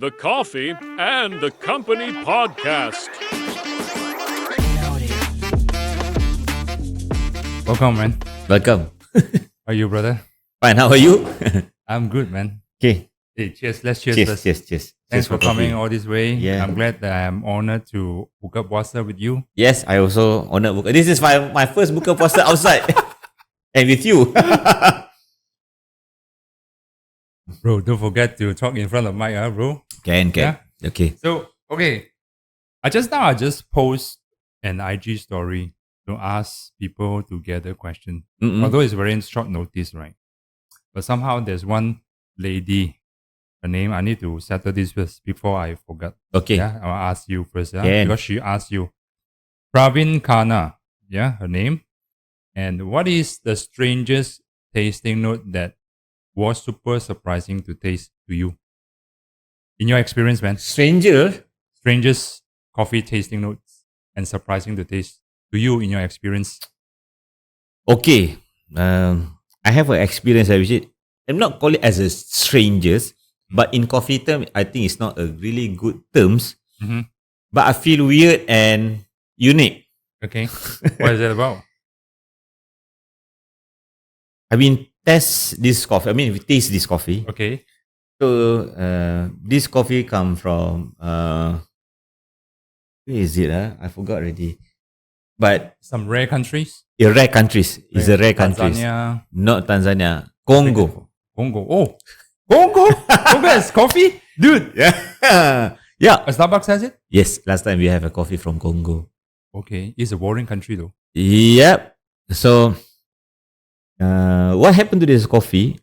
the Coffee and the Company podcast. Welcome, man. Welcome. How are you, brother? Fine, how are you? I'm good, man. Okay. Hey, cheers. Let's cheers. Cheers, first. cheers, cheers. Thanks Cheers for coming coffee. all this way. Yeah. I'm glad that I'm honored to hook up water with you. Yes, I also honored book. This is my first buka puasa outside. And with you. Bro, don't forget to talk in front of mic, bro. Can. Yeah. Okay. So, okay. I just post an IG story to ask people to gather questions. Mm-mm. Although it's very short notice, right? But somehow there's one lady, her name, I need to settle this first before I forget. Okay. Yeah, I'll ask you first. Yeah, Can. because she asked you. Pravin Khanna, yeah, her name. And what is the strangest tasting note that was super surprising to taste to you? In your experience, man, Stranger? strangest coffee tasting notes and surprising to taste to you in your experience. Okay. I have an experience, I wish it. I'm not calling it as a strangers, but in coffee term, I think it's not a really good terms. Mhm. But I feel weird and unique. Okay, what is it about? I mean, taste this coffee. I mean, we taste this coffee. Okay, So, this coffee come from, where is it? I forgot already. But some rare countries. rare countries. It's a rare countries. Tanzania, Not Tanzania. Congo. Congo. Oh, Congo. Congo has coffee, dude. Yeah. Yeah. Starbucks has it. Yes, last time we have a coffee from Congo. Okay, it's a boring country though. Yep. So, what happened to this coffee?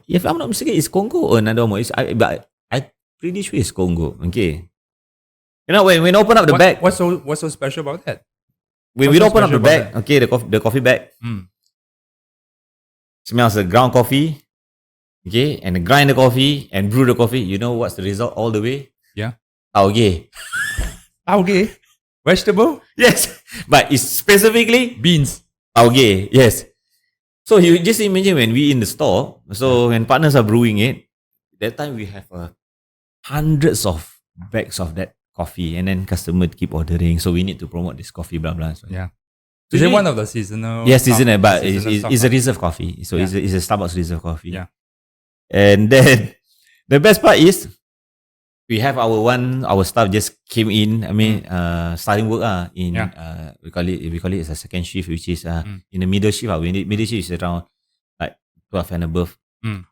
If I'm not mistaken, it's Congo or another one. But I'm pretty sure it's Congo. Okay. You know, when open up the bag, What's so special about that? when what's we so open up the special bag, about okay, the coffee bag Mm. smells like ground coffee. Okay, and grind the coffee and brew the coffee. You know what's the result all the way? Yeah. Okay. Okay. Vegetable? Yes, but it's specifically Beans. okay. Yes. So you just imagine when we in the store. So when partners are brewing it, that time we have hundreds of bags of that coffee, and then customer keep ordering. So we need to promote this coffee, blah blah. So, Yeah. So Is it you- one of the seasonal? Yes, seasonal, but seasonal it's a stuff? reserve coffee. So Yeah. it's a Starbucks reserve coffee. Yeah. And then the best part is we have our staff just came in. I mean, starting work in Yeah. we call it as a second shift, which is Mm. in the middle shift. Middle shift is around like 12 and above. Mm.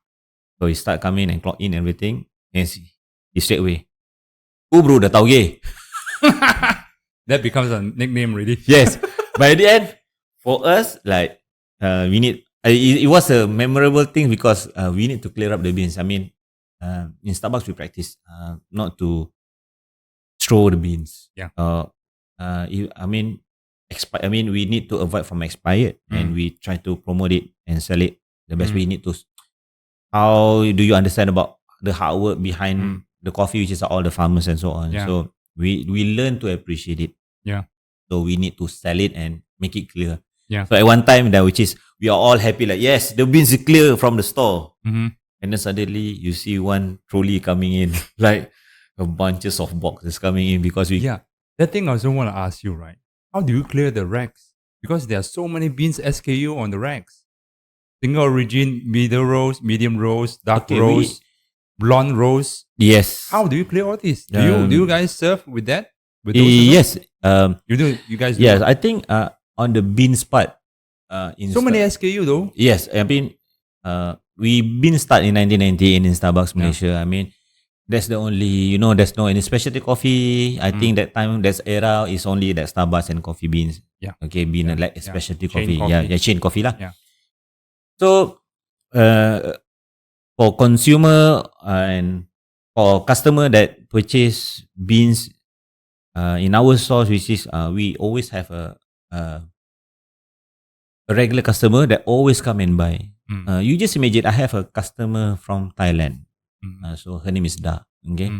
So he start coming and clock in everything, and he straight away. Oh bro, dah tauge. That becomes a nickname already. Yes. But at the end, for us, like we need. It was a memorable thing because we need to clear up the beans. I mean, in Starbucks we practice not to throw the beans. Yeah. I mean, we need to avoid from expired, and we try to promote it and sell it the best way. You need to. How do you understand about the hard work behind the coffee, which is all the farmers and so on? Yeah. So we learn to appreciate it. Yeah. So we need to sell it and make it clear. Yeah. So at one time, which is we are all happy, like yes, the beans are clear from the store, Mm-hmm. and then suddenly you see one trolley coming in, like a bunches of boxes coming in because we. Yeah. That thing I also want to ask you, right? How do you clear the racks? Because there are so many beans SKU on the racks. Single origin, middle roast, medium roast, dark Okay, roast, blonde roast. Yes. How do you clear all this? Do you guys serve with that? With those Yes. You do. You guys do. Yes. I think on the beans part, in So many SKU though. Yes, I mean, we been start in 1990 in Starbucks Malaysia. I mean, that's the only, there's no any specialty coffee. I think that time, that era is only that Starbucks and coffee beans. Yeah. Okay, being like Yeah. specialty Chain coffee. coffee. Yeah, chain coffee lah. Yeah. So, for consumer and for customer that purchase beans in our stores, which is we always have a regular customer that always come and buy. You just imagine I have a customer from Thailand. So her name is Da. Okay.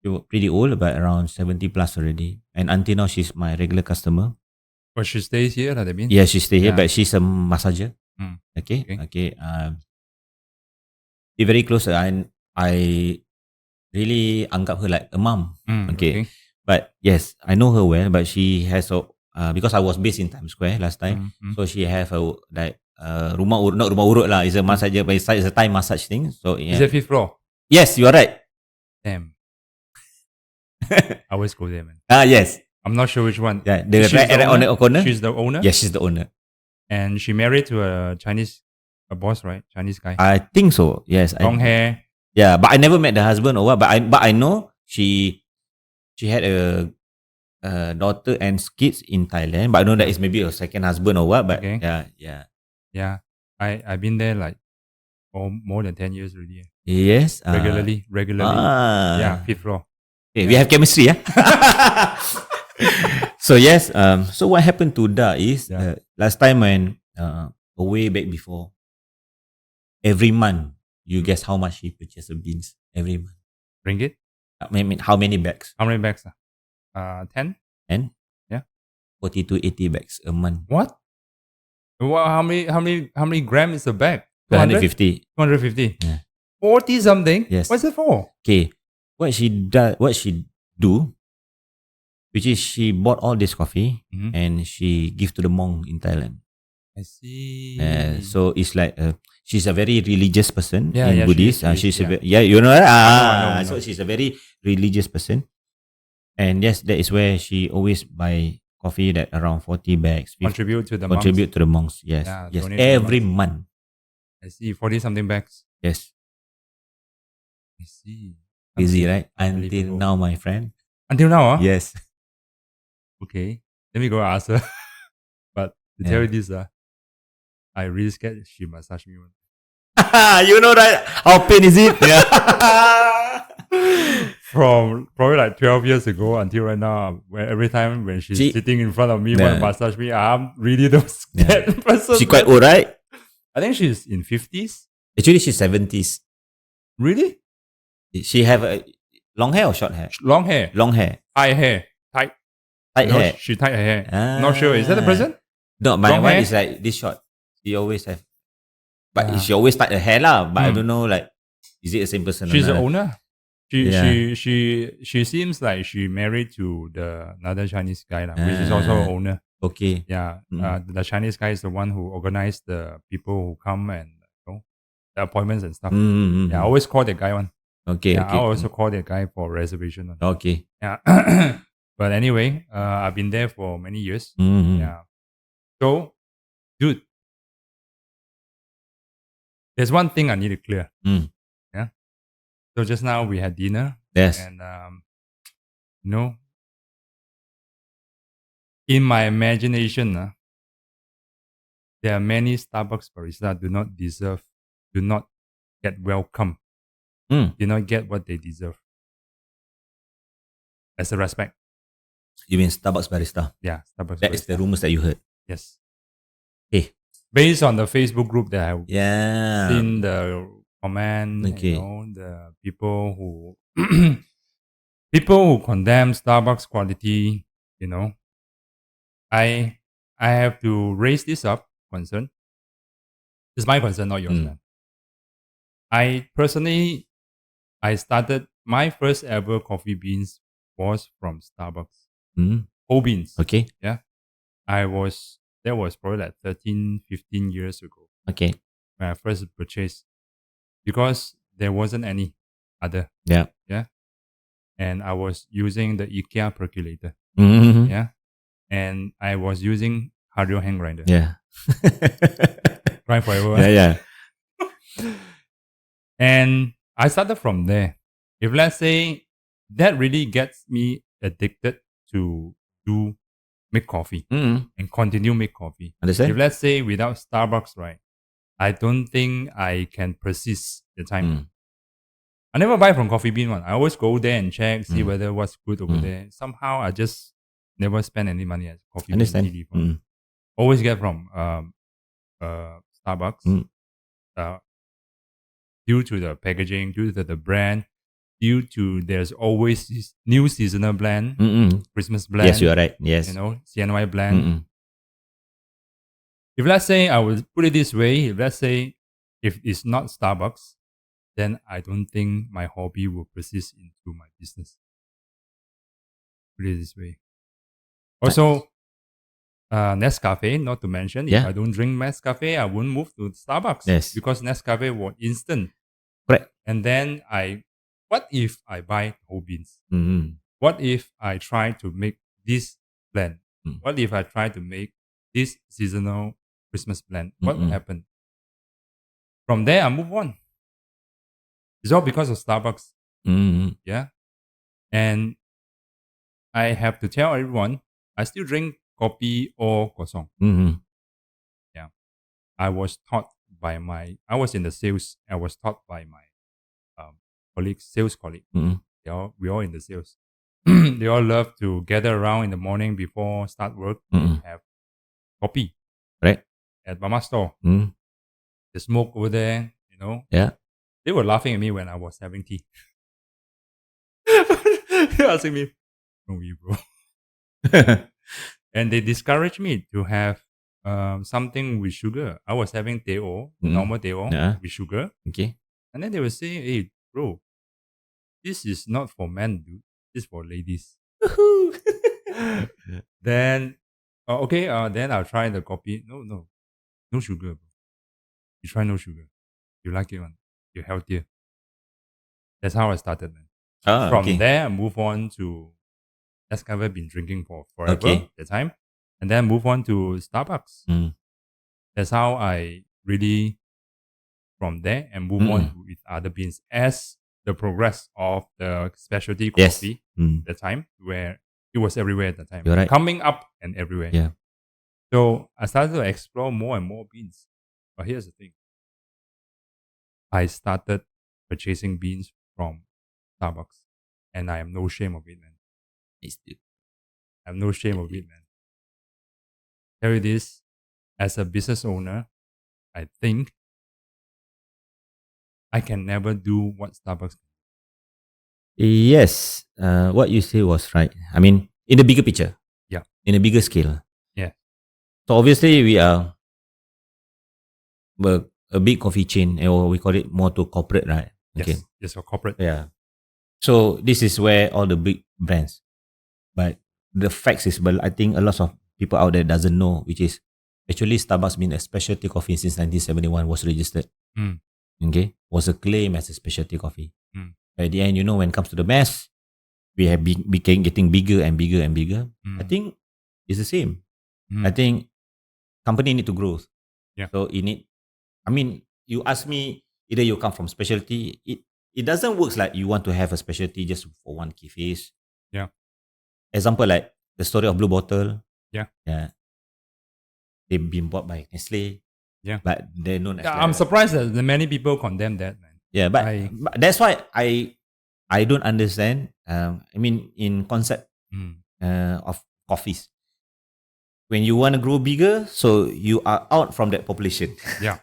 She was pretty old, but around 70 plus already. And until now, she's my regular customer. But she stays here, that means? Yeah, she stay here, Yeah. but she's a massager. Mm. Okay. Okay. Okay. Be very close. I I really anggap her like a mom. Okay. But yes, I know her well. But she has because I was based in Times Square last time, so she have a like not rumah urut lah. It's a massage, but it's a Thai massage thing. So Is yeah. it 5th floor? Yes, you are right. Damn. I always go there, man. Yes. I'm not sure which one. Yeah, the She's right on the corner. She's the owner? Yes, she's the owner. And she married to a boss, right? Chinese guy. I think so. Yes. Long hair. Yeah, but I never met the husband or what. But I know she had a daughter and kids in Thailand. But I know that it's maybe her second husband or what. But Okay. yeah. I've been there like more than 10 years already. Yes. Regularly. Yeah, 5th floor. Okay, we have chemistry, yeah. So yes. So what happened to Da is last time when way back before, every month you guess how much he purchased of beans every month. Ringgit? How many bags? How many bags? 10? And 40 to 80 bags a month. What? How many grams is a bag? 250. 250. Yeah. 40 something? Yes. What's it for? Okay. What she do, which is she bought all this coffee and she give to the monk in Thailand. I see. So it's like she's a very religious person in Buddhist. She's you know that. I know. So she's a very religious person, and yes, that is where she always buy coffee that around 40 bags. Contribute to the monks. Yes, yes, every month. I see. 40 something bags. Yes. I see. Easy, right? Until now, my friend. Until now, huh? Yes. Okay. Let me go ask her. But to tell you this, I really scared she massage me. You know that? How pain is it? Yeah. From probably like 12 years ago until right now, where every time when she's sitting in front of me, want to massage me, I'm really the scared person. She quite old, right? I think she's in 50s. Actually, she's 70s. Really? She have a long hair or short hair? Long hair. Long hair. Tight hair. Tight hair. She tied her hair. Not sure. Is that the person? No, my long one hair? is like this short. She always have. But she always tied her hair lah. But I don't know, like, is it the same person? She's the owner. She seems like she married to another Chinese guy which is also an owner. Okay. Yeah. The Chinese guy is the one who organized the people who come and the appointments and stuff. Yeah, I always call that guy one. Okay. I also call that guy for reservation one. Okay. Yeah. But anyway, I've been there for many years. Yeah. So, dude, there's one thing I need to clear. Yeah. So just now we had dinner. Yes. And in my imagination, there are many Starbucks baristas do not get welcome. Do not get what they deserve. As a respect. You mean Starbucks barista? Yeah, Starbucks That barista. is the rumors that you heard. Yes. Hey. Based on the Facebook group that I've Yeah. seen the comment, Okay. the people who people who condemn Starbucks quality, I have to raise this up concern. It's my concern, not yours, man. I started my first ever coffee beans was from Starbucks. Whole beans. Okay. Yeah. That was probably like 13, 15 years ago. Okay. When I first purchased. Because there wasn't any other. Yeah. Yeah. And I was using the IKEA percolator. Yeah. And I was using Hario hand grinder. Yeah. Grind forever. Yeah. And I started from there. If let's say that really gets me addicted to make coffee and continue make coffee. Understand? If let's say without Starbucks, right, I don't think I can persist the time. I never buy from Coffee Bean one. I always go there and check, see whether what's good over there. Somehow I just never spend any money at Coffee Bean. Always get from Starbucks. Due to the packaging, due to the brand, due to there's always this new seasonal blend, Christmas blend. Yes, you are right. Yes. CNY blend. If let's say, I would put it this way, if it's not Starbucks, then I don't think my hobby will persist into my business. Put it this way. Also, Nescafe, not to mention, if Yeah. I don't drink Nescafe, I won't move to Starbucks. Yes. Because Nescafe was instant. Correct. And then what if I buy whole beans? Mm-hmm. What if I try to make this blend? Mm. What if I try to make this seasonal Christmas blend? What will Mm-mm. happen? From there, I move on. It's all because of Starbucks. Mm-hmm. Yeah. And I have to tell everyone, I still drink coffee or croissant. Mm-hmm. I was in the sales. I was taught by my sales colleague. Mm-hmm. We all in the sales. They all love to gather around in the morning before start work and have coffee. Right. At Mama store. Mm. The smoke over there, Yeah. They were laughing at me when I was having tea. They're asking me, "No, bro." And they discouraged me to have something with sugar. I was having teh-o, normal teh-o with sugar. Okay. And then they were saying, "Hey, bro, this is not for men, dude. This is for ladies." Then, okay, then I'll try the coffee. No sugar, bro. You try no sugar. You like it, one. You're healthier. That's how I started, man. From there, I move on to Nescafe. I've been drinking for forever at the time. And then move on to Starbucks. Mm. That's how I really, from there, and move on with other beans as the progress of the specialty coffee at the time, where it was everywhere at the time. You're right. Coming up and everywhere. Yeah. So I started to explore more and more beans. But here's the thing. I started purchasing beans from Starbucks. And I have no shame of it, man. I have no shame of it, man. Tell you this, as a business owner, I think I can never do what Starbucks can. Yes. What you say was right. I mean, in the bigger picture. Yeah. In a bigger scale. Yeah. So obviously we are a big coffee chain, or we call it more to corporate, right? Okay. Yes, for corporate. Yeah. So this is where all the big brands. But the facts is, but I think a lot of people out there doesn't know, which is actually Starbucks been a specialty coffee since 1971, was registered. Okay. Was a claim as a specialty coffee. At the end, when it comes to the mass, we have became getting bigger and bigger and bigger. I think it's the same. I think company need to grow. Yeah. So you ask me, either you come from specialty, it doesn't work like you want to have a specialty just for one key phase. Yeah. Example like the story of Blue Bottle. Yeah. Yeah. They've been bought by Nestle. Yeah. But they're known as. I'm surprised that many people condemn that, man. Yeah, but that's why I don't understand. In concept of coffees, when you want to grow bigger, so you are out from that population. Yeah.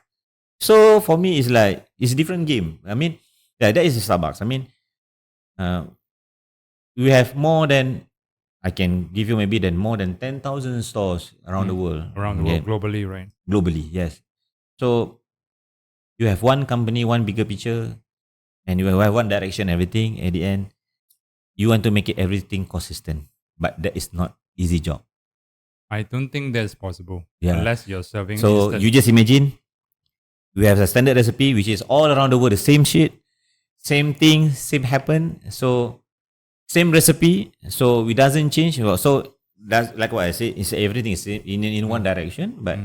So for me, it's like it's a different game. That is Starbucks. We have more than, I can give you maybe more than 10,000 stores around the world. Around the world, globally, right? Globally, yes. So you have one company, one bigger picture, and you have one direction, everything. At the end, you want to make it everything consistent, but that is not easy job. I don't think that's possible. Yeah. Unless you're serving. So you just imagine, we have a standard recipe which is all around the world the same shit, same thing, same happen. So same recipe, so it doesn't change. So that's like what I say. It's everything is in one direction, but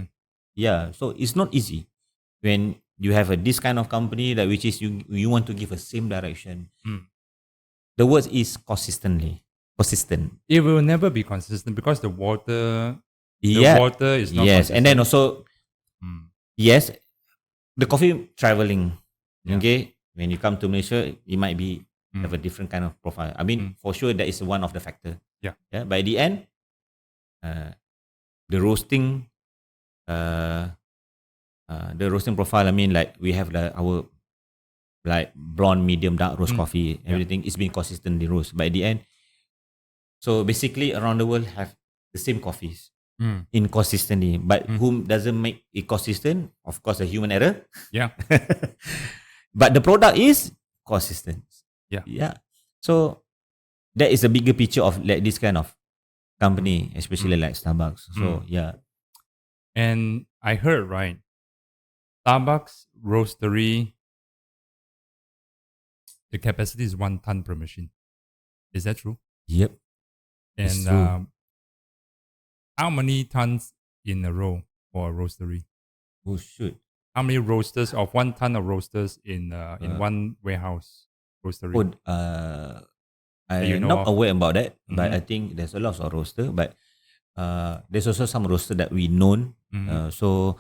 yeah. So it's not easy when you have this kind of company that which is you want to give a same direction. The word is consistent. It will never be consistent because the water is not. Yes, and then also yes, the coffee traveling. Yeah. Okay, when you come to Malaysia, it might be have a different kind of profile. For sure that is one of the factor. Yeah. Yeah. By the end, the roasting, the roasting profile. Like we have our like blonde, medium, dark roast coffee. Everything is being consistently roast. By the end, so basically around the world have the same coffees. Inconsistently, but whom doesn't make it consistent? Of course, a human error. Yeah. but the product is consistent. Yeah. Yeah. So that is a bigger picture of like this kind of company, especially like Starbucks. So yeah. And I heard, right, Starbucks roastery, the capacity is 1 ton per machine. Is that true? Yep. It's And true. how many tons in a row for a roastery? Oh shoot. How many roasters of 1 ton of roasters in one warehouse roastery? Oh, you I'm know not of? aware about that, but Mhm. I think there's a lot of roaster, but there's also some roaster that we known. So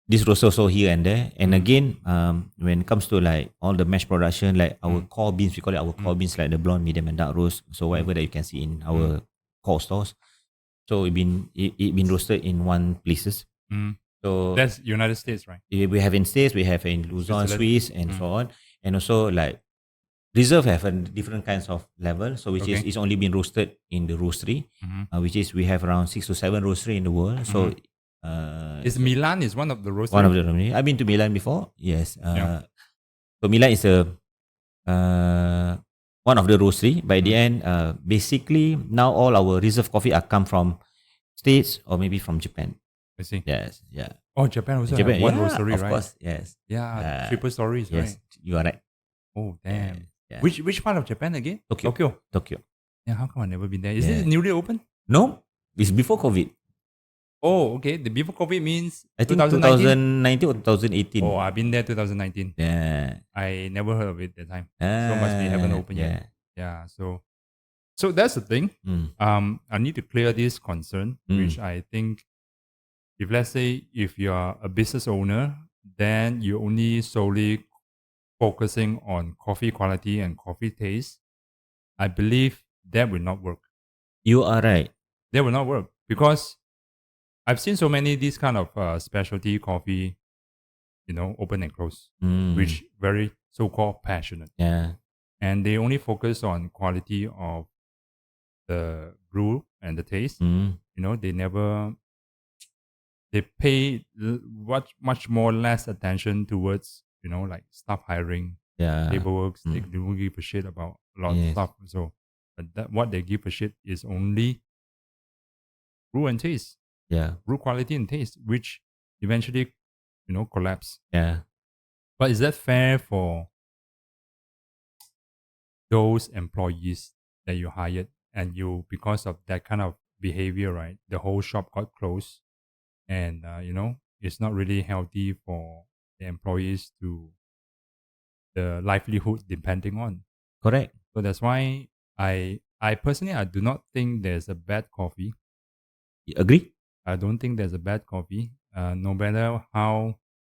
this roaster also here and there. And again, when it comes to like all the mash production, like our core beans, we call it our core beans, like the blonde, medium, and dark roast. So whatever that you can see in our core stores. So it been roasted in one places. So That's United States, right? we have in States, we have in Luzon, Switzerland. Swiss, and so on. And also like Reserve have a different kinds of level. So which is Okay. it's only been roasted in the roastery, which is we have around 6 to 7 roastery in the world. So Is Milan is one of the roastery? one of the I've been to Milan before. Yes. Yeah. So Milan is a one of the roastery. By the end, basically now all our reserve coffee are come from States or maybe from Japan. I see. Yes. Yeah. Oh, Japan also Japan. have one Yeah, roastery, of right? course. Yes. Yeah, triple stories, Yes. right? You are right. Oh, damn. Yeah. Which part of Japan again? Tokyo. Yeah, how come I've never been there? Is Yeah. it newly open? No, it's before COVID. Oh, okay. The before COVID means I think 2019? 2019 or 2018. Oh, I've been there 2019. Yeah. I never heard of it that time. So must be haven't opened yet. Yeah. So that's the thing. I need to clear this concern, which I think if let's say if you are a business owner, then you only solely focusing on coffee quality and coffee taste. I believe that will not work. You are right. That will not work because I've seen so many these kind of specialty coffee, open and close, which very so-called passionate. Yeah. And they only focus on quality of the brew and the taste. They pay much more less attention towards, like staff hiring, Yeah. paperwork. They don't give a shit about a lot of stuff. So, but what they give a shit is only brew and taste. Yeah. Brew quality and taste, which eventually, collapse. Yeah. But is that fair for those employees that you hired and you, because of that kind of behavior, right? The whole shop got closed and, it's not really healthy for the employees to the livelihood depending on. Correct. So that's why I personally, I do not think there's a bad coffee. You agree? I don't think there's a bad coffee. No matter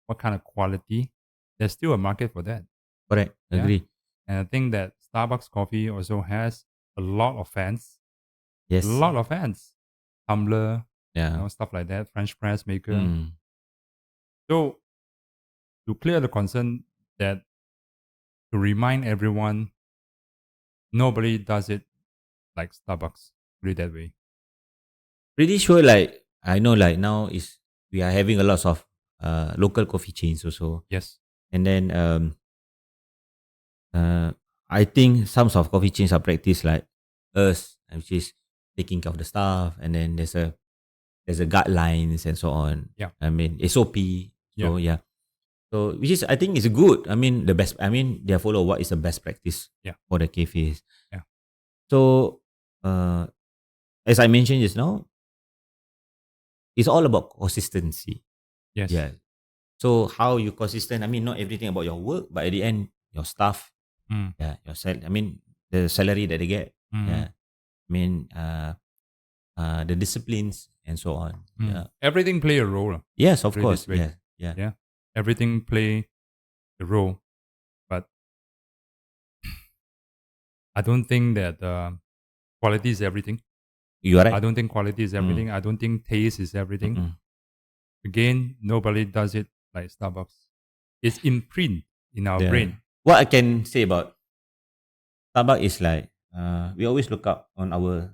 what kind of quality, there's still a market for that. Correct. Yeah. Agree. And I think that Starbucks coffee also has a lot of fans. Yes. A lot of fans. Tumbler, Yeah. stuff like that. French press maker. So to clear the concern that to remind everyone, nobody does it like Starbucks. Put it that way. Pretty sure like I know like now is we are having a lot of local coffee chains also. Yes. And then I think some of coffee chains are practice like us, which is taking care of the staff, and then there's a guidelines and so on. Yeah. I mean SOP. So yeah. So which is I think is good. I mean they follow what is the best practice for the cafes. Yeah. So as I mentioned just now, it's all about consistency. Yes. Yeah. So how you consistent? I mean, not everything about your work, but at the end, your staff. Yeah. The salary that they get. Yeah. I mean, the disciplines and so on. Yeah. Everything play a role. Yes, of Put it course. this way. Yeah. Everything play a role, but I don't think that quality is everything. You are right. I don't think quality is everything. I don't think taste is everything. Again, nobody does it like Starbucks. It's imprint in our brain. What I can say about Starbucks is like we always look up on our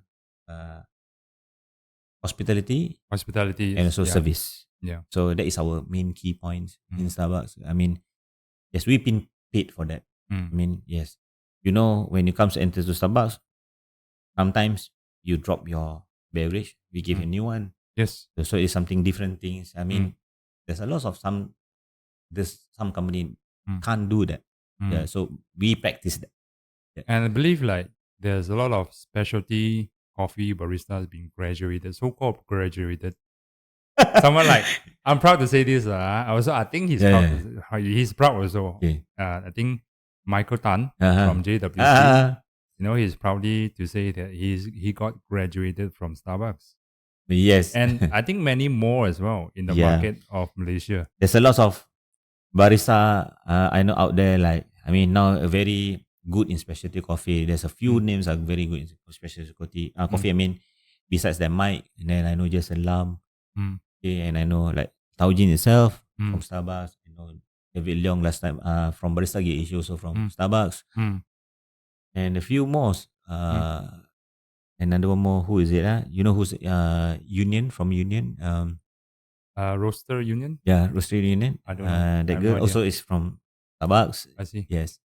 hospitality and also service. Yeah. So that is our main key points in Starbucks. I mean, yes, we've been paid for that. Mm. I mean, yes. You know, when it comes to enter to Starbucks, sometimes you drop your beverage, we give you a new one. Yes. So it's something different things. I mean, there's a lot of some company can't do that. Yeah, so we practice that. And I believe like there's a lot of specialty coffee baristas being graduated, so-called graduated. Someone like, I'm proud to say this. I think he's proud. He's proud also. Okay. I think Michael Tan Uh-huh. from JWC. You know, he's proudly to say that he got graduated from Starbucks. Yes. And I think many more as well in the market of Malaysia. There's a lot of barista I know out there. Like, I mean, now a very good in specialty coffee. There's a few names are very good in specialty coffee. I mean, besides that, Mike, and then I know Jason Lam. Okay, and I know like Tao Jin itself from Starbucks. You know, David Leong last time from Barista Gate issue also from Starbucks. And a few more. Another one more. Who is it? You know who's Union from Union? Roaster Union? Yeah, Roaster Union. I don't know. That girl also is from Starbucks. I see. Yes.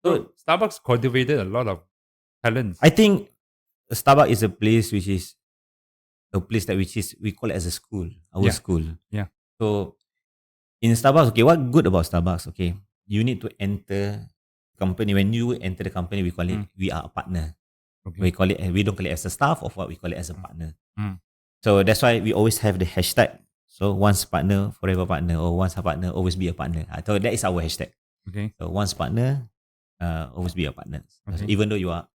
So Starbucks cultivated a lot of talents. I think Starbucks is a place which is we call it as a school, our school. Yeah. So in Starbucks, okay, what good about Starbucks? Okay, you need to enter company. When you enter the company, we call it we are a partner. Okay. We don't call it as a staff, or what we call it as a partner. So that's why we always have the hashtag. So once partner, forever partner, or once a partner, always be a partner. So that is our hashtag. Okay. So once partner, always be a partner. Okay. So even though you are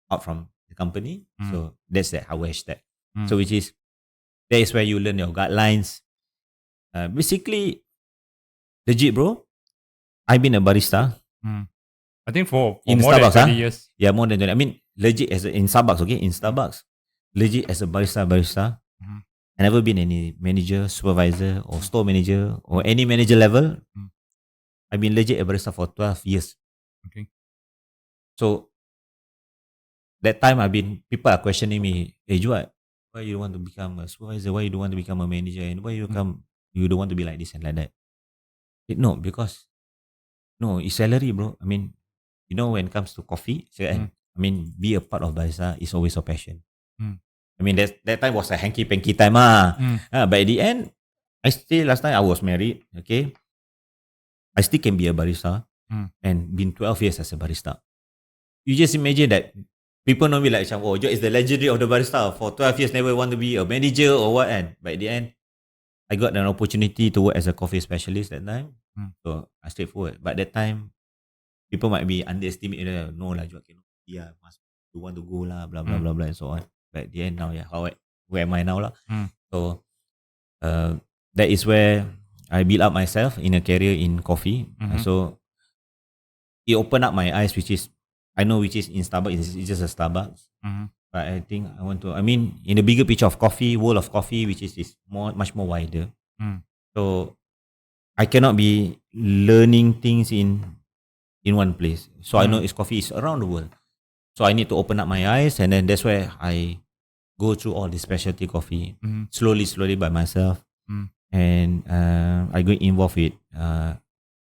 out from the company, so that's our hashtag. So which is, that is where you learn your guidelines. Basically, legit bro, I've been a barista. I think for in more Starbucks, than 20 years. Yeah, more than 20. I mean, legit in Starbucks, okay? In Starbucks, legit as a barista. I never been any manager, supervisor, or store manager, or any manager level. I've been legit a barista for 12 years. Okay. So, that time people are questioning me, hey Juad, why you want to become a supervisor? Why you don't want to become a manager? And why you don't want to be like this and like that? No, because it's salary, bro. I mean, you know, when it comes to coffee, I mean, be a part of barista is always a passion. I mean, that time was a hanky-panky time. But at the end, last time I was married, okay? I still can be a barista and been 12 years as a barista. You just imagine that people know me like, oh, Joe is the legendary of the barista. For 12 years, never want to be a manager or what. But at the end, I got an opportunity to work as a coffee specialist that time. So I straightforward. But that time, people might be underestimated. No lah, Joe cannot. Yeah, must want to go lah, blah blah blah blah and so on. But at the end now, where am I now lah? So that is where I built up myself in a career in coffee. So it opened up my eyes, which is in Starbucks, it's just a Starbucks. But I think I mean, in the bigger picture of coffee, world of coffee, which is much more wider. So I cannot be learning things in one place. So I know coffee is around the world. So I need to open up my eyes, and then that's where I go through all the specialty coffee slowly by myself. And I get involved with.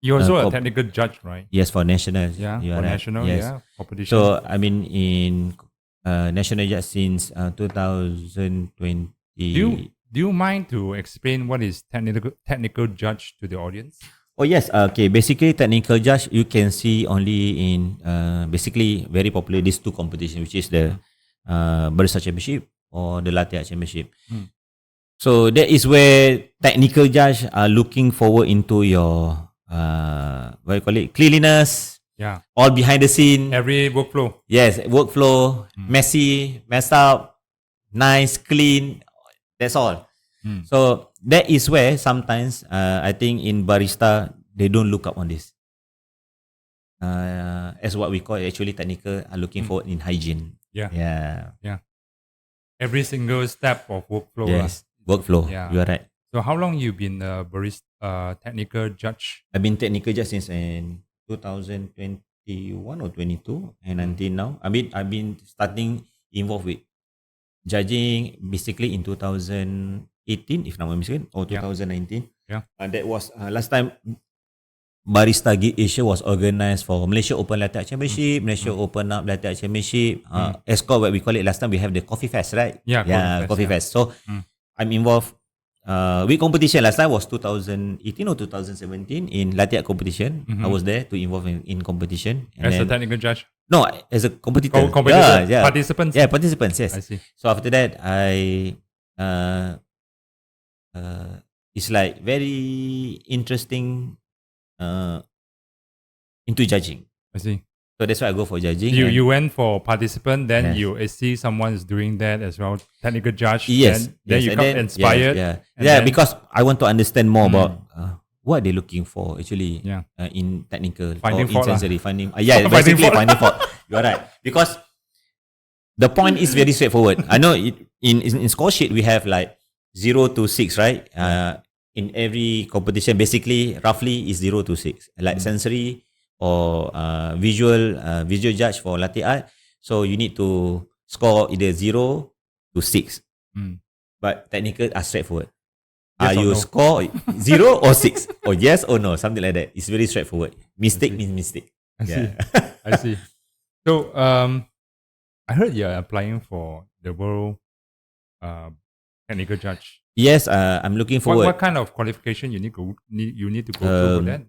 You're also a technical judge, right? Yes, for national. Yeah, for national, yes. Competition. So I mean, in national judge since 2020. Do you mind to explain what is technical judge to the audience? Oh yes, okay. Basically, technical judge you can see only in basically very popular these two competitions, which is the Barista Championship or the Latte Art Championship. So that is where technical judge are looking forward into your what you call it, cleanliness. Yeah. All behind the scene. Every workflow. Yes, workflow, messy, messed up, nice, clean. That's all. So that is where sometimes I think in barista they don't look up on this. As what we call actually technical are looking forward in hygiene. Yeah. Every single step of workflow. Yes, workflow. Yeah. You are right. So how long you been a barista technical judge? I've been technical judge since in 2021 or 22, and until now, I've been starting involved with judging basically in 2018, if not mistaken, or 2019. Yeah. And that was last time Barista Gig Asia was organized for Malaysia Open Latte Art Championship, Malaysia Open Up Latte Art Championship, ESCO, what we call it last time, we have the Coffee Fest, right? Yeah, Coffee Fest. So I'm involved. With competition last time was 2018 or 2017 in latte art competition. I was there to involve in competition. And as then, a technical judge. no, as a competitor. Competitor. Yeah. Participants. Yeah, participants, yes. I see. So after that, it's like very interesting into judging. I see. So that's why I go for judging. You went for participant, then Yes. you see someone is doing that as well, technical judge. Yes. Then you and come inspired. Yeah, and then- because I want to understand more about what they're looking for actually Yeah. in technical Finding or fault in lah. sensory. Finding Finding basically fault. finding fault. You're right. Because the point is very straightforward. I know in score sheet we have like 0 to 6, right? In every competition, basically roughly is 0 to 6. Like sensory or visual judge for latte art. So you need to score either 0 to 6. But technical are straightforward. Yes or You no? score 0 or 6 or yes or no, something like that. It's very straightforward. Mistake means mistake. I see. Yeah. I see. So I heard you're applying for the world technical judge. Yes, I'm looking forward. What kind of qualification you need to go through for that?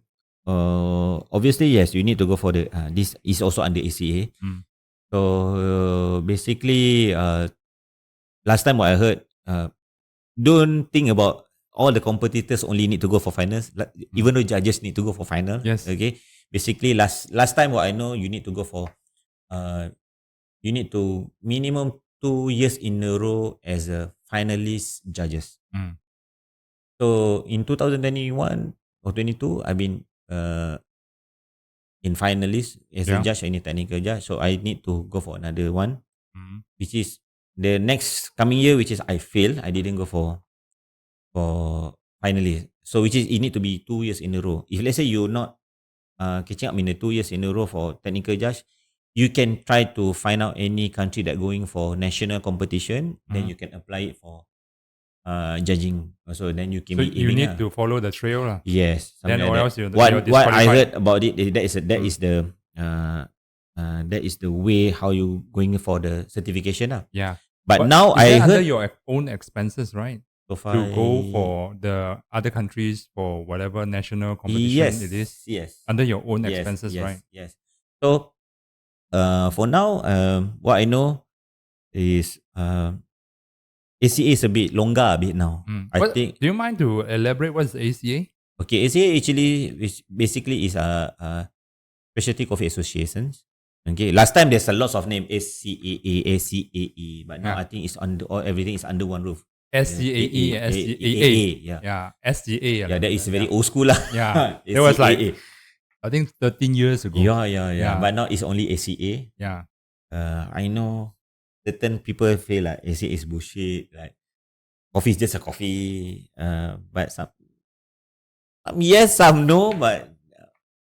Obviously, yes, you need to go for the. This is also under ACA. So basically, last time what I heard, don't think about all the competitors only need to go for finals. Even though judges need to go for final. Yes. Okay. Basically, last time what I know, you need to go for. You need to minimum 2 years in a row as a finalist judges. So in 2021 or 22, I've been in finalist as a judge, any technical judge. So I need to go for another one, which is the next coming year, which is I failed. I didn't go for finalist. So which is it need to be 2 years in a row. If let's say you're not catching up in the 2 years in a row for technical judge, you can try to find out any country that going for national competition. Then you can apply it for judging. So then you can So be you aiming need to follow the trail lah. Yes. Then something or like else that. you're What I disqualified. heard about it, that is the way how you going for the certification lah. Yeah. But now is I that under heard your own expenses, right? so far, To go for the other countries for whatever national competition it is. Yes. Under your own Yes, expenses, yes, right? Yes. So for now, what I know is ACA is a bit longer a bit now. I think. Do you mind to elaborate what's the ACA? Okay, ACA actually which basically is a specialty coffee associations. Okay, last time there's a lots of name SCAA, ACAE, but now I think it's everything is under one roof. SCAE, SCAA. Yeah, SCA. Yeah, that is very old school lah. Yeah, it was like I think 13 years ago. Yeah. But now it's only ACA. Yeah. I know certain people feel like ACA is bullshit. Like coffee is just a coffee. But some yes, some no. But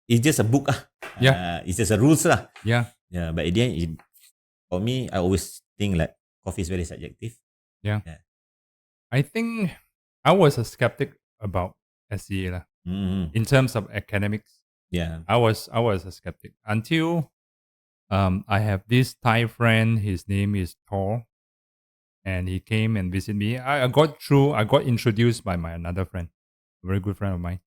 it's just a book lah. Yeah. It's just a rules lah. Yeah. Yeah. But at the end, for me, I always think like coffee is very subjective. Yeah. I think I was a skeptic about SCA lah. In terms of academics. Yeah. I was a skeptic until I have this Thai friend. His name is Thor, and he came and visited me. I got introduced by my another friend, a very good friend of mine.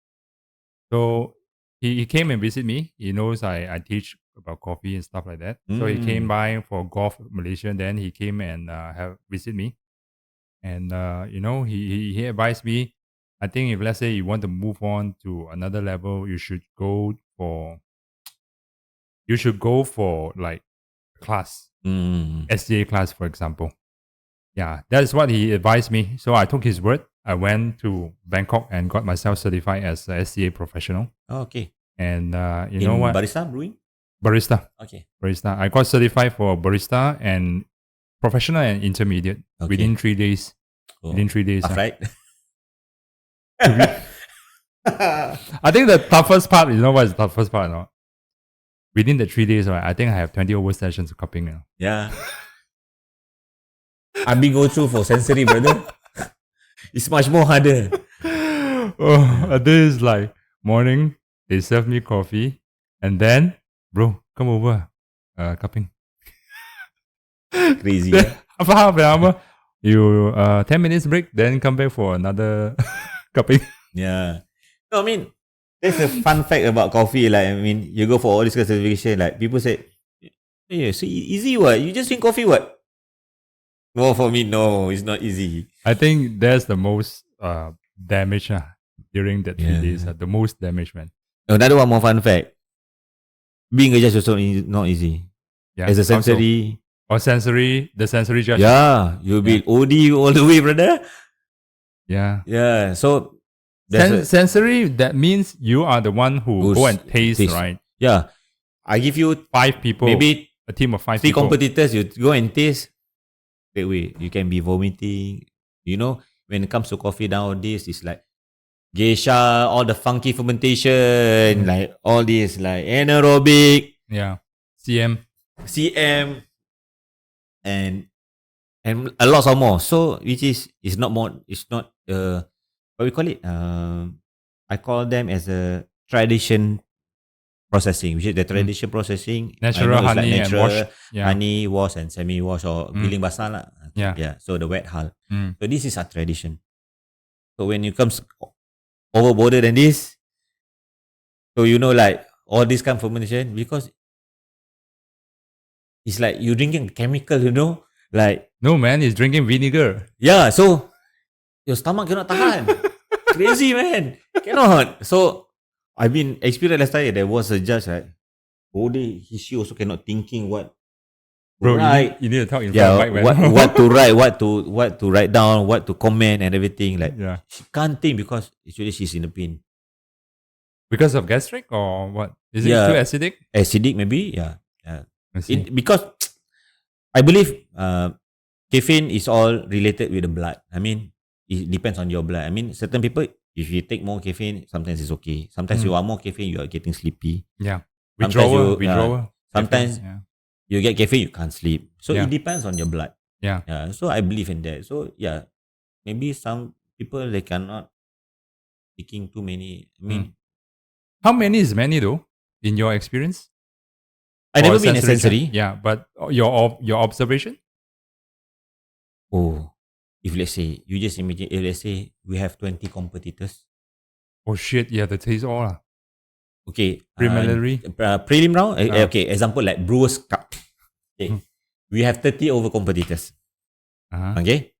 So he came and visited me. He knows I teach about coffee and stuff like that. So he came by for golf Malaysia. And then he came and visit me, and he advised me. I think if let's say you want to move on to another level, you should go for like class, SCA class, for example. Yeah, that's what he advised me. So I took his word. I went to Bangkok and got myself certified as a SCA professional. Oh, okay. And you know what? Barista brewing? Barista. Okay. Barista. I got certified for barista and professional and intermediate within 3 days. Oh. Within 3 days. Tough, right? I think the toughest part, you know what is the toughest part? No? Within the 3 days, right? I think I have 20 over sessions of cupping. Yeah. I've been going through for sensory, brother. It's much more harder. A day is like morning, They serve me coffee, and then, bro, come over, cupping. Crazy. Then after half an hour, you 10 minutes break, then come back for another cupping. Yeah. No, I mean, that's a fun fact about coffee. Like, I mean, you go for all this kind of certification, like, people say, yeah, so easy what? You just drink coffee what? No, for me, no, it's not easy. I think that's the most damage during that 3 Yeah. days. The most damage, man. Another one more fun fact. Being a judge also not easy. Yeah. As a also- sensory, Or the sensory judge. yeah, you'll be OD all the way, brother. Yeah. Yeah, so that's Sensory, that means you are the one who Who's go and taste, taste. right? yeah. I give you 5 people. maybe a team of 5 3 people. competitors, you go and taste. That way, you can be vomiting. You know, when it comes to coffee nowadays, it's like geisha, all the funky fermentation, like all this, like anaerobic, Yeah. CM. CM, and a lot of more. So which is not what we call it. I call them as a tradition processing, which is the tradition processing. I Natural know it's honey and wash. Yeah. honey, wash and semi-wash or biling basah lah. Yeah. Yeah. So the wet hull. Mm. So this is a tradition. So when it comes over border than this, so you know like all this kind of fermentation, because it's like you drinking chemical, you know, like No, man, he's drinking vinegar. yeah. So your stomach cannot tahan. Crazy, man, cannot. So I've been experienced last time. There was a judge, right? Whole day she also cannot thinking what. Bro, Right. you need to talk in front Yeah, of mic, man. what to write, what to write down, what to comment and everything. Like Yeah. she can't think because actually she's in the pain. Because of gastric or what? Is it Yeah. too acidic? Acidic maybe, yeah. I see. Because I believe caffeine is all related with the blood. I mean, it depends on your blood. I mean, certain people, if you take more caffeine, sometimes it's okay. Sometimes you are more caffeine, you are getting sleepy. Yeah. Sometimes Withdrawal. sometimes Yeah. you get caffeine, you can't sleep. So Yeah. it depends on your blood. Yeah. Yeah. So I believe in that. So yeah, maybe some people they cannot taking too many. I mean, How many is many though, in your experience? I never Or been a sensory. Yeah, but your observation? Oh, if let's say you just imagine, if let's say we have 20 competitors. Oh shit, you have to taste all. Okay. Preliminary? Prelim round. Okay. Example like Brewers Cup. Okay. We have 30 over competitors. Uh-huh. Okay.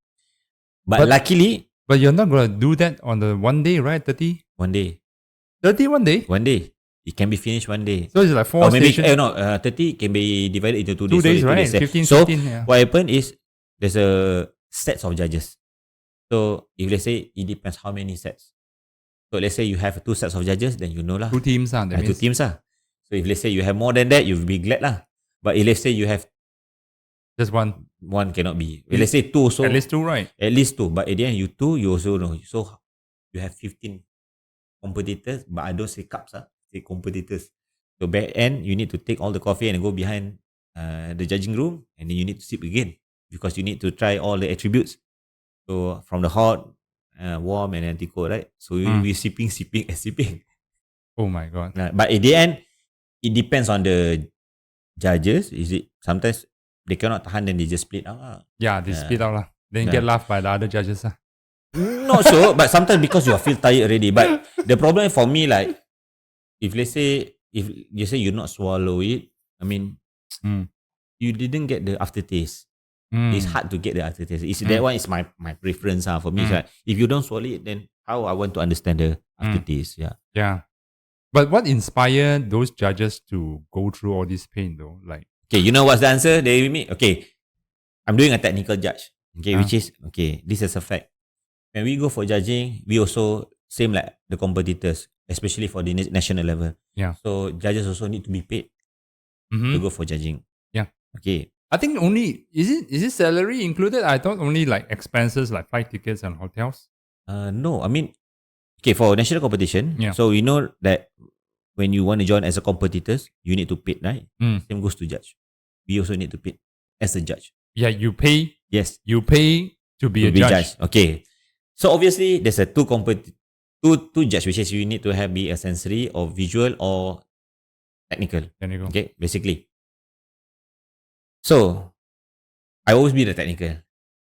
But luckily, But you're not gonna do that on the one day, right? 30? one day, 30 one day? it can be finished one day. So it's like 4 Or maybe, stations. 30 can be divided into 2 days. 2 days, Sorry, right? 2 days. 15, So 15, yeah. what happened is there's a sets of judges. So if let's say it depends how many sets. So let's say you have 2 sets of judges, then you know lah. 2 teams, that 2 means. teams lah. So if let's say you have more than that, you'll be glad lah. But if let's say you have Just one. one cannot be. If let's say 2, so At least 2, right? at least 2. But at the end you 2, you also know. So you have 15 competitors, but I don't say cups, say competitors. So back end, you need to take all the coffee and go behind the judging room, and then you need to sip again because you need to try all the attributes. So from the hot, warm, and anti-cold, right? So you'll be sipping and sipping. Oh my god. But at the end, it depends on the judges. Is it sometimes they cannot tahan, then they just split out. Yeah, they split out lah. Then get laughed by the other judges. Not sure, but sometimes because you feel tired already. But the problem for me, like, if let's say, if you say you not swallow it, I mean, you didn't get the aftertaste. It's hard to get the aftertaste. That one is my preference. For me, it's like, if you don't swallow it, then how I want to understand the aftertaste? Yeah. Yeah. But what inspired those judges to go through all this pain though? Like, Okay, you know what's the answer? They with me. Okay, I'm doing a technical judge. Okay, which is okay. This is a fact. When we go for judging, we also same like the competitors, especially for the national level. Yeah. So judges also need to be paid to go for judging. Yeah. Okay. I think only is it salary included? I thought only like expenses like flight tickets and hotels. No, I mean, okay, for national competition. Yeah. So you know that when you want to join as a competitors, you need to pay, right? Same goes to judge. We also need to pay as a judge. Yeah, you pay. Yes. You pay to be a judge. Okay. So obviously there's a two two judge, which is you need to have be a sensory or visual or technical. Technical. Okay, basically. So I always be the technical,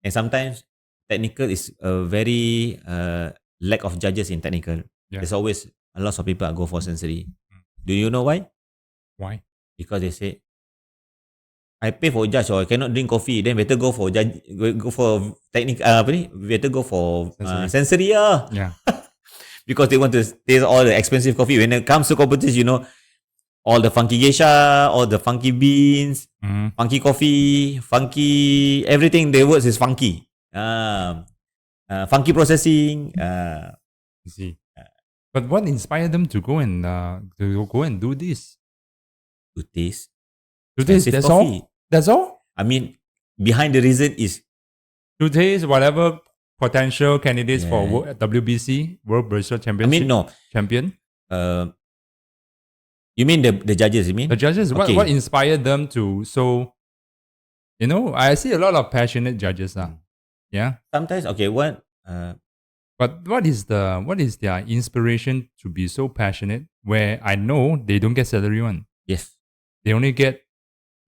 and sometimes technical is a very lack of judges in technical. Yeah. There's always a lot of people that go for sensory. Do you know why? Why? Because they say, I pay for judge or I cannot drink coffee, then better go for judge, go for technical. Better go for sensory. Yeah. Because they want to taste all the expensive coffee. When it comes to competition, all the funky geisha, all the funky beans, funky coffee, funky everything. The words is funky. Funky processing. You see. But what inspired them to go and do this? To taste. To taste. That's coffee. all. That's all. I mean, behind the reason is To taste whatever potential candidates Yeah. for WBC World Barista I Championship. mean no. Champion. You mean the judges? You mean The judges. Okay. What inspired them to so? I see a lot of passionate judges. Yeah. sometimes okay. What? But what is their inspiration to be so passionate? Where I know they don't get salary one. Yes. They only get,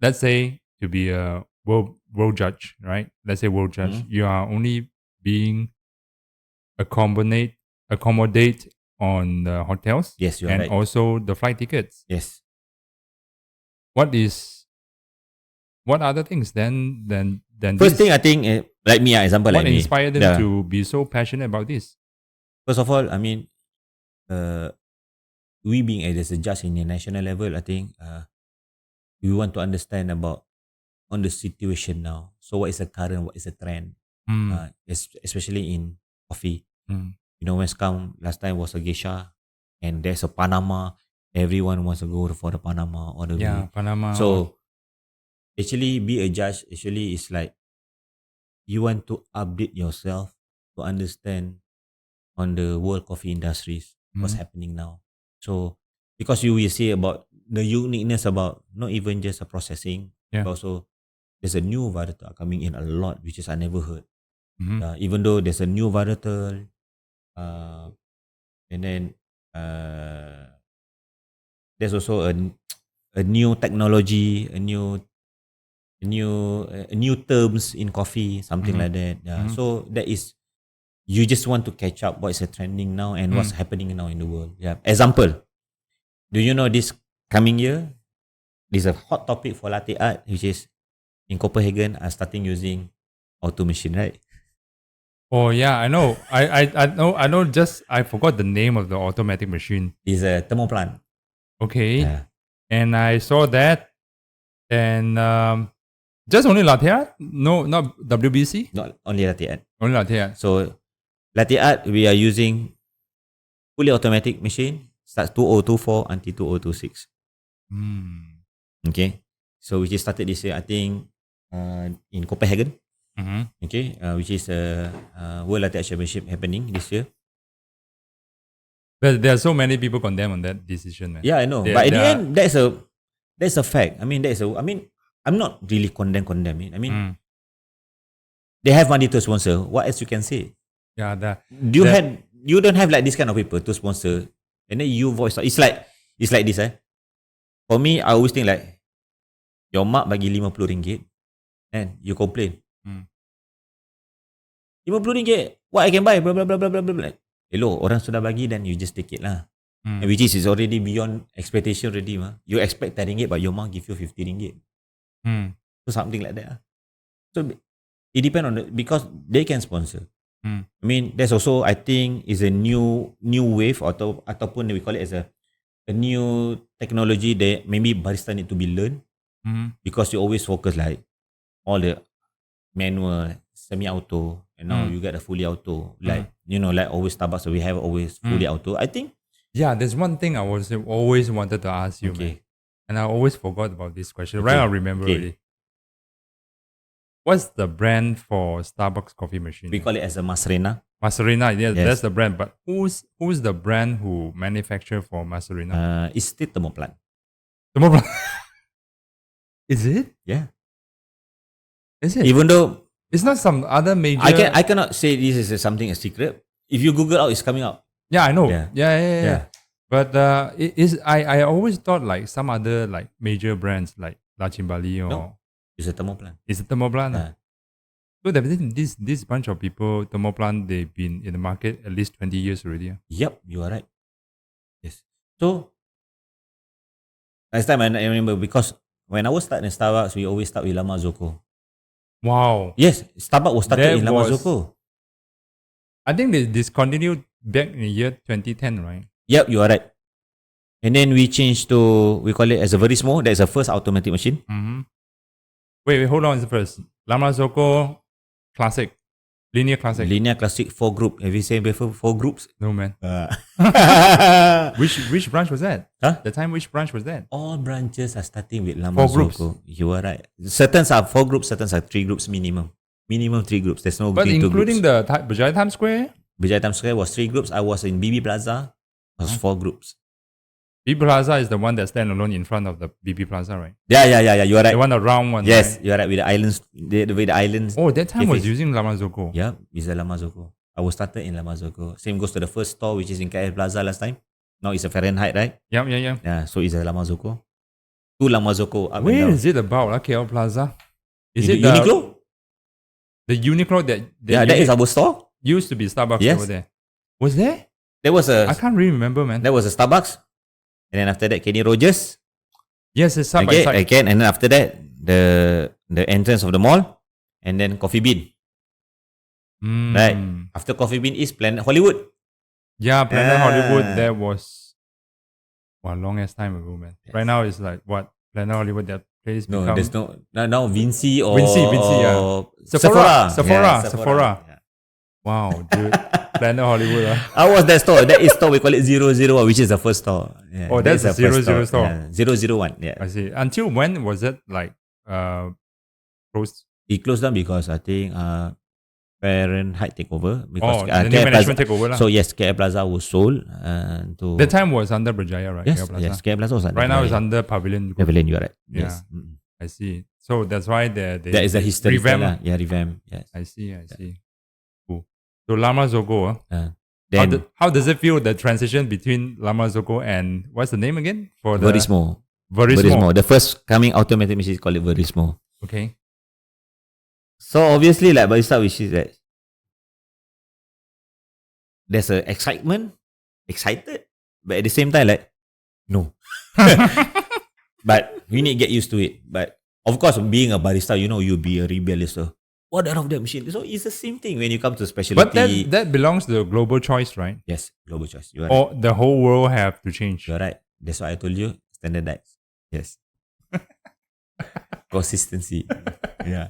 let's say, to be a world judge, right? Let's say world judge. You are only being accommodate on the hotels. Yes, you are and right. also the flight tickets. Yes. What other things than First this? thing I think, like me, example What like me. inspired them Yeah. to be so passionate about this? First of all, I mean, we being as a judge in the national level, I think we want to understand about on the situation now. So what is the current, what is the trend, especially in coffee. When last time was a geisha, and there's a Panama. Everyone wants to go for the Panama or the Yeah, Panama. So actually, be a judge actually is like you want to update yourself to understand on the world coffee industries what's happening now. So because you will see about the uniqueness about not even just a processing, Yeah. but also there's a new varietal coming in a lot, which is I never heard. Mhm. Even though there's a new varietal, and then there's also a new technology, a new terms in coffee, something like that. So that is, you just want to catch up what is trending now and what's happening now in the world. Yeah. Example, do you know this coming year, there's a hot topic for latte art, which is in Copenhagen are starting using auto machine, right? Oh yeah, I know. I know. Just I forgot the name of the automatic machine. It's a thermoplant. Okay, Yeah. and I saw that, and just only latte art. No, not WBC. Not only latte art. Only latte art. So latte art, we are using fully automatic machine, starts 2024 until 2026. Okay. So which is started this year, I think, in Copenhagen. Okay, which is World Latte Art Championship happening this year. But there are so many people condemn on that decision, man. Yeah, I know. They- But in the they are- end, that's a fact. I mean, I'm not really condemn it. I mean, they have money to sponsor. What else you can say? Yeah, You don't have like this kind of people to sponsor, and then you voice. It's like this. For me, I always think like your mak bagi RM50 and you complain. RM50, what I can buy? Blah blah blah blah blah blah. Hello, orang sudah bagi, then you just take it lah. And which is already beyond expectation already, mah. You expect RM10, but your mom give you RM50. So something like that. So it depends on because they can sponsor. I mean, there's also, I think, is a new wave ataupun we call it as a new technology that maybe barista need to be learned, because you always focus like all the manual, semi-auto, and now you get a fully auto. Like like always Starbucks, we have always fully auto. I think. Yeah, there's one thing I was always wanted to ask you, man. And I always forgot about this question. Right, I remember already. What's the brand for Starbucks coffee machine? We call it as a Masrena. Masrena, yes, Yes. that's the brand. But who's the brand who manufacture for Masrena? It's still thermoplant. Is it? Yeah. Is it? Even though It's not some other major. I cannot say this is something a secret. If you Google out, it's coming out. Yeah, I know. Yeah. Yeah. But I always thought like some other like major brands like La Chimbali or No. It's a thermoplan. is it Thermoplan? Yeah. So this bunch of people, Thermoplan, they've been in the market at least 20 years already. Yep, you are right. Yes. So last time I remember because when I was starting Starbucks, we always start with Lama Zoko. Wow. Yes, Starbucks was started That in Lama was- Zoko. I think they discontinued back in the year 2010, right? Yep, you are right. And then we changed to, we call it as a Verismo. That's the first automatic machine. Mm-hmm. Wait, hold on first. Lama Zoko Classic. Linear Classic. Linear Classic 4 group. Have you seen before 4 groups? No, man. Uh, Which branch was that? Huh? The time which branch was that? all branches are starting with Lama 4 groups. Zoko. You are right. Certain are 4 groups, certain are 3 groups minimum. Minimum 3 groups. There's no But between 2 including groups. the Berjaya Times Square? Berjaya Times Square was 3 groups. I was in BB Plaza. It was 4 groups. BB Plaza is the one that stand alone in front of the BB Plaza, right? Yeah. You are right. The one, the round one. Yes, Right? you are right. With the islands. With the islands. Oh, that time was Cafes. using Lama Zoko. Yeah, it's a Lama Zoko. I was started in Lama Zoko. Same goes to the first store, which is in KL Plaza last time. Now it's a Fahrenheit, right? Yeah. Yeah, so it's a Lama Zoko. 2 Lama Zoko up Where and down. is it about? KL Plaza? Is it Uniqlo? The Uniqlo that Yeah, that is our store. used to be Starbucks Yes. over there. Was there? There was I a can't really remember, man. there was a Starbucks, and then after that Kenny Rogers. Yes, it's side by Again, side. again, and then after that the entrance of the mall, and then Coffee Bean. Mm. Right. After Coffee Bean is Planet Hollywood. Yeah, Planet Ah. Hollywood. That was long ass time ago, man. Yes. Right now it's like what Planet Hollywood. That place No, become there's no now Vinci or Vinci, yeah. or Sephora. Yeah, Sephora. Yeah. Wow, dude. Planet Hollywood. I was that store. That is store we call it 001, which is the first store. Yeah, Oh, that's the first 00 store. Yeah, 001. Yeah. I see. Until when was it like closed? It closed down because I think Fahrenheit take over because The new KL management Plaza. take over lah. So yes, KL Plaza was sold to That time was under Berjaya, right? yes, KL Plaza. yes, KL Plaza was under Right now it's Berjaya. under Pavilion Group. Pavilion. You're right. Yeah. Yes. Mm. I see. So that's why they That is the history. revamp. Lah. Yeah, revamp. Yes. I see. Cool. So Lama Zoko. Then How does it feel the transition between Lama Zoko and what's the name again for the Verismo. Verismo. The first coming automatic machine is called it Verismo. Okay. So obviously, like barista, which is that there's a excitement, excited, but at the same time, like no. But we need to get used to it. But of course, being a barista, you'll be a rebellious. So what out of that machine? So it's the same thing when you come to specialty. But that belongs to the global choice, right? yes, global choice. You are right. Or the whole world have to change. You're right. That's why I told you standardized. Yes. Consistency. Yeah.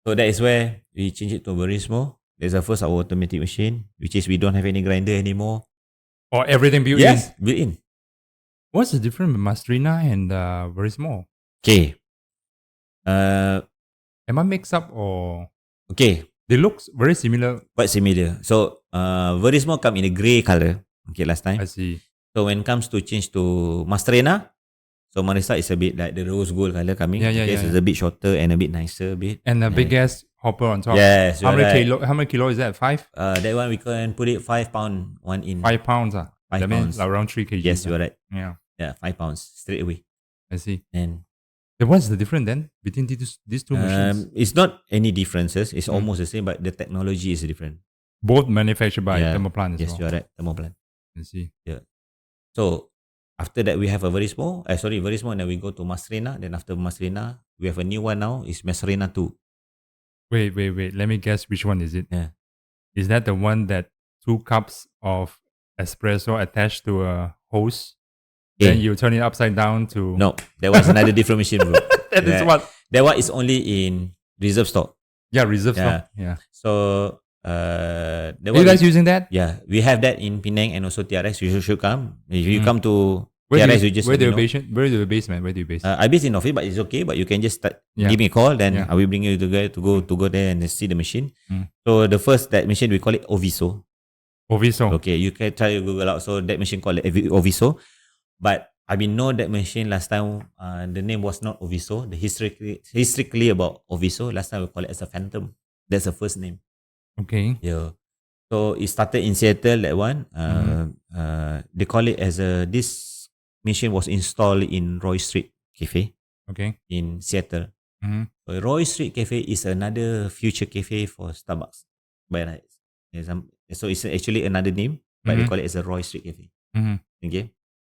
So that is where we change it to Verismo. There's the first our automatic machine, which is we don't have any grinder anymore. Or everything built Yes, in. built in. What's the difference with Mastrina and Verismo? Okay. Am I mixed up or Okay. they look very similar? Quite similar. So Verismo come in a grey color. Okay, last time. I see. So when it comes to change to Mastrena, so Marista is a bit like the rose gold color coming. Yeah, Okay, so it's a bit shorter and a bit nicer a bit. And a big ass hopper on top. Yes, How you're many right. How many kilo is that? 5? That one we can put it 5 pound, 1 in. 5 pounds. 5 That means pounds. around 3 kg. Yes, you're right. Yeah, Yeah, 5 pounds straight away. I see. And Then what's the difference then between these two machines? it's not any differences. It's Mm. almost the same, but the technology is different. Both manufactured by Yeah. Thermoplan as Yes, well. you're right. Thermoplan. I see. So after that, we have a Verismo. Verismo, and then we go to Masrena. Then after Masrena, we have a new one now. It's Masrena 2. Wait. Let me guess which one is it? Yeah. Is that the one that 2 cups of espresso attached to a hose? Then you turn it upside down to... No, that was another different machine, bro. That is Yeah. what... That one is only in reserve stock. Yeah, reserve Yeah. stock. Yeah. So that Are one you guys using that? yeah, we have that in Penang and also TRX. You should come. If you come to Where TRX, do you just where let do me you know. base? Where do you base, man? Where do you base? I based in office, but it's okay. But you can just start, Yeah. give me a call, then Yeah. I will bring you to go there and see the machine. Mm. So the first that machine we call it Oviso. Oviso. Okay, you can try to Google out. So that machine called it Oviso, but I mean know that machine last time. The name was not Oviso. The historically about Oviso last time we call it as a Phantom. That's the first name. Okay. Yeah. So it started in Seattle, that one. They call it as this machine was installed in Roy Street Cafe Okay. in Seattle. Mm-hmm. Roy Street Cafe is another future cafe for Starbucks. By right. So it's actually another name, but they call it as a Roy Street Cafe. Mm-hmm. Okay.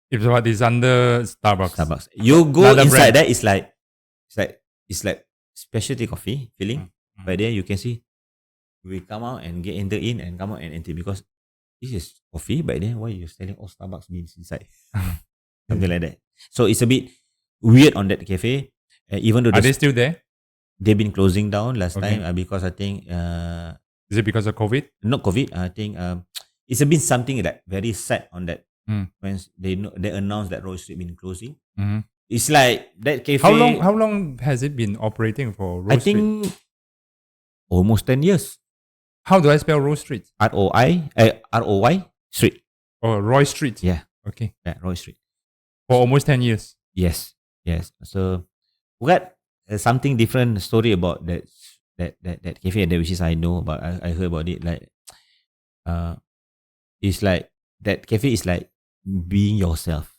If what is under Starbucks. You go Another inside brand. there, it's like specialty coffee feeling. But there you can see we come out and get enter in and come out and enter because this is coffee, but then why you selling all Starbucks beans inside? Something like that. So it's a bit weird on that cafe. Even though Are they still there? they've been closing down last Okay. time because I think Is it because of COVID? not COVID. I think it's been something like very sad on that when they announced that Roy Street been closing. Mm-hmm. It's like that cafe. How long has it been operating for Rose I Street? think almost 10 years. How do I spell Rose Street? ROY Street. Oh, Roy Street. Yeah. Okay. Yeah, Roy Street. For almost 10 years. Yes. So what something different story about that cafe that which is I know about. I heard about it like it's like that cafe is like being yourself.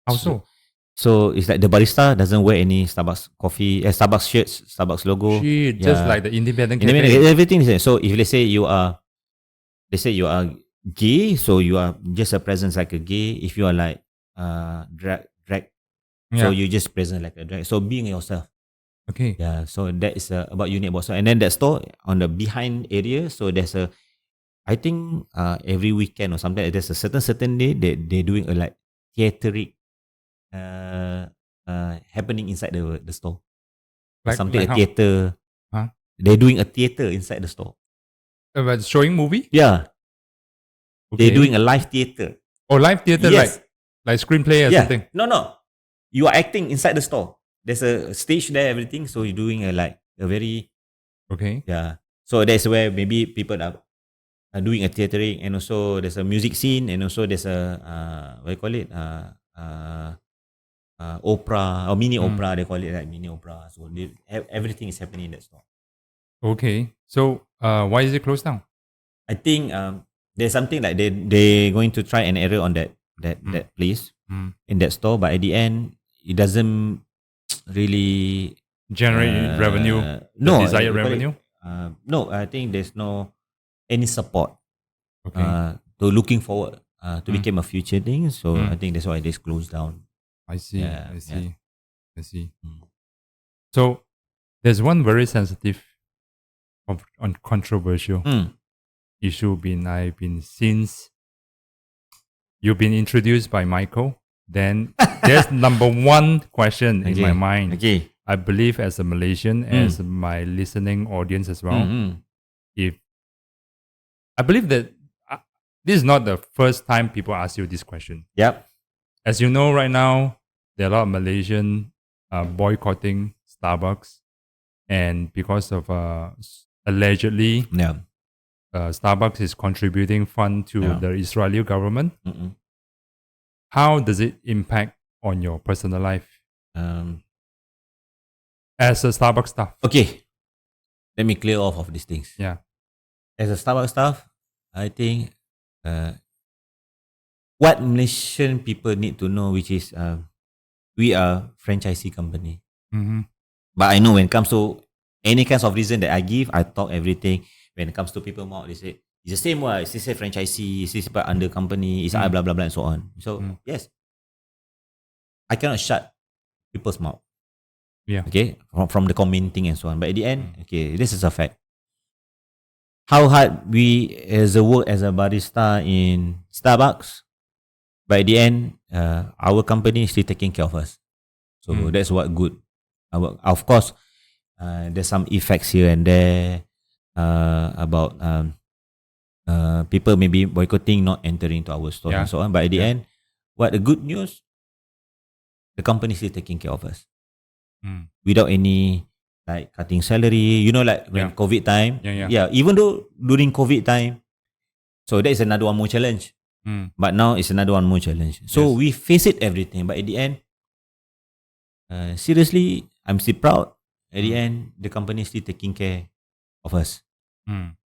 How so? So it's like the barista doesn't wear any Starbucks coffee, Starbucks shirts, Starbucks logo. Shit, just like the independent cafe. Everything is there. So if let's say you are gay, so you are just a presence like a gay. If you are like drag, so you just present like a drag. So being yourself. Okay. Yeah. So that is about unique about. And then that store on the behind area. So there's I think every weekend or something. There's a certain day they're doing a like theatric happening inside the store. Like a how? theater. Huh? They're doing a theater inside the store. But showing movie? Yeah. Okay. They're doing a live theater. Oh, live theater, Yes. like screenplay or something. No. You are acting inside the store. There's a stage there, everything. So you're doing a very Okay. yeah. So that's where maybe people are doing a theatering, and also there's a music scene, and also there's a what do you call it? Opera or mini opera. They call it like mini opera. So everything is happening in that store. Okay. So why is it closed down? I think there's something like they going to try and error on that place in that store, but at the end it doesn't really Generate revenue? No, desired we call it, revenue? no, I think there's no any support Okay. to looking forward to become a future thing. So I think that's why they closed down. I see. Yeah, I see. Mm. So there's one very sensitive controversial issue I've been since you've been introduced by Michael. Then there's number one question in my mind. Okay. I believe as a Malaysian, as my listening audience as well, if I believe that this is not the first time people ask you this question. Yep. As you know, right now there are a lot of Malaysian boycotting Starbucks, and because of allegedly Starbucks is contributing fund to the Israeli government. How does it impact on your personal life as a Starbucks staff? Okay. Let me clear off of these things. Yeah. As a Starbucks staff, I think what Malaysian people need to know, which is we are franchisee company. But I know when it comes to any kinds of reason that I give, I talk everything. When it comes to people more, they say it's the same way. It's a franchisee. It's but under company. It's blah blah blah and so on. So yes, I cannot shut people's mouth. Yeah. Okay. From the commenting and so on. But at the end, okay, this is a fact. How hard we as a work as a barista in Starbucks, but at the end, our company is still taking care of us. So that's what good. Of course, there's some effects here and there about people maybe boycotting, not entering to our store and so on. But at the end, what the good news, the company is still taking care of us without any like cutting salary. You know, like when COVID time. Yeah. Even though during COVID time, so that is another one more challenge. But now it's another one more challenge. So we face it everything. But at the end, seriously, I'm still proud. At the end, the company is still taking care of us.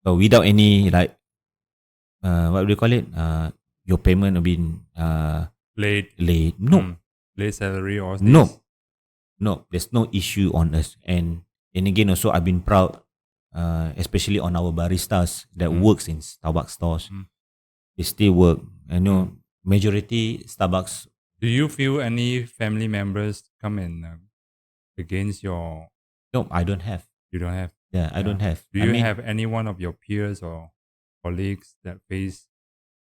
So without any like what do you call it? Your payment will be Late. late. No, Late salary or no, no. There's no issue on us. And again, also I've been proud, especially on our baristas that works in Starbucks stores. They still work. I know majority Starbucks. Do you feel any family members come and against your? No, I don't have. You don't have. Yeah, I don't have. Do I you mean, have any one of your peers or colleagues that face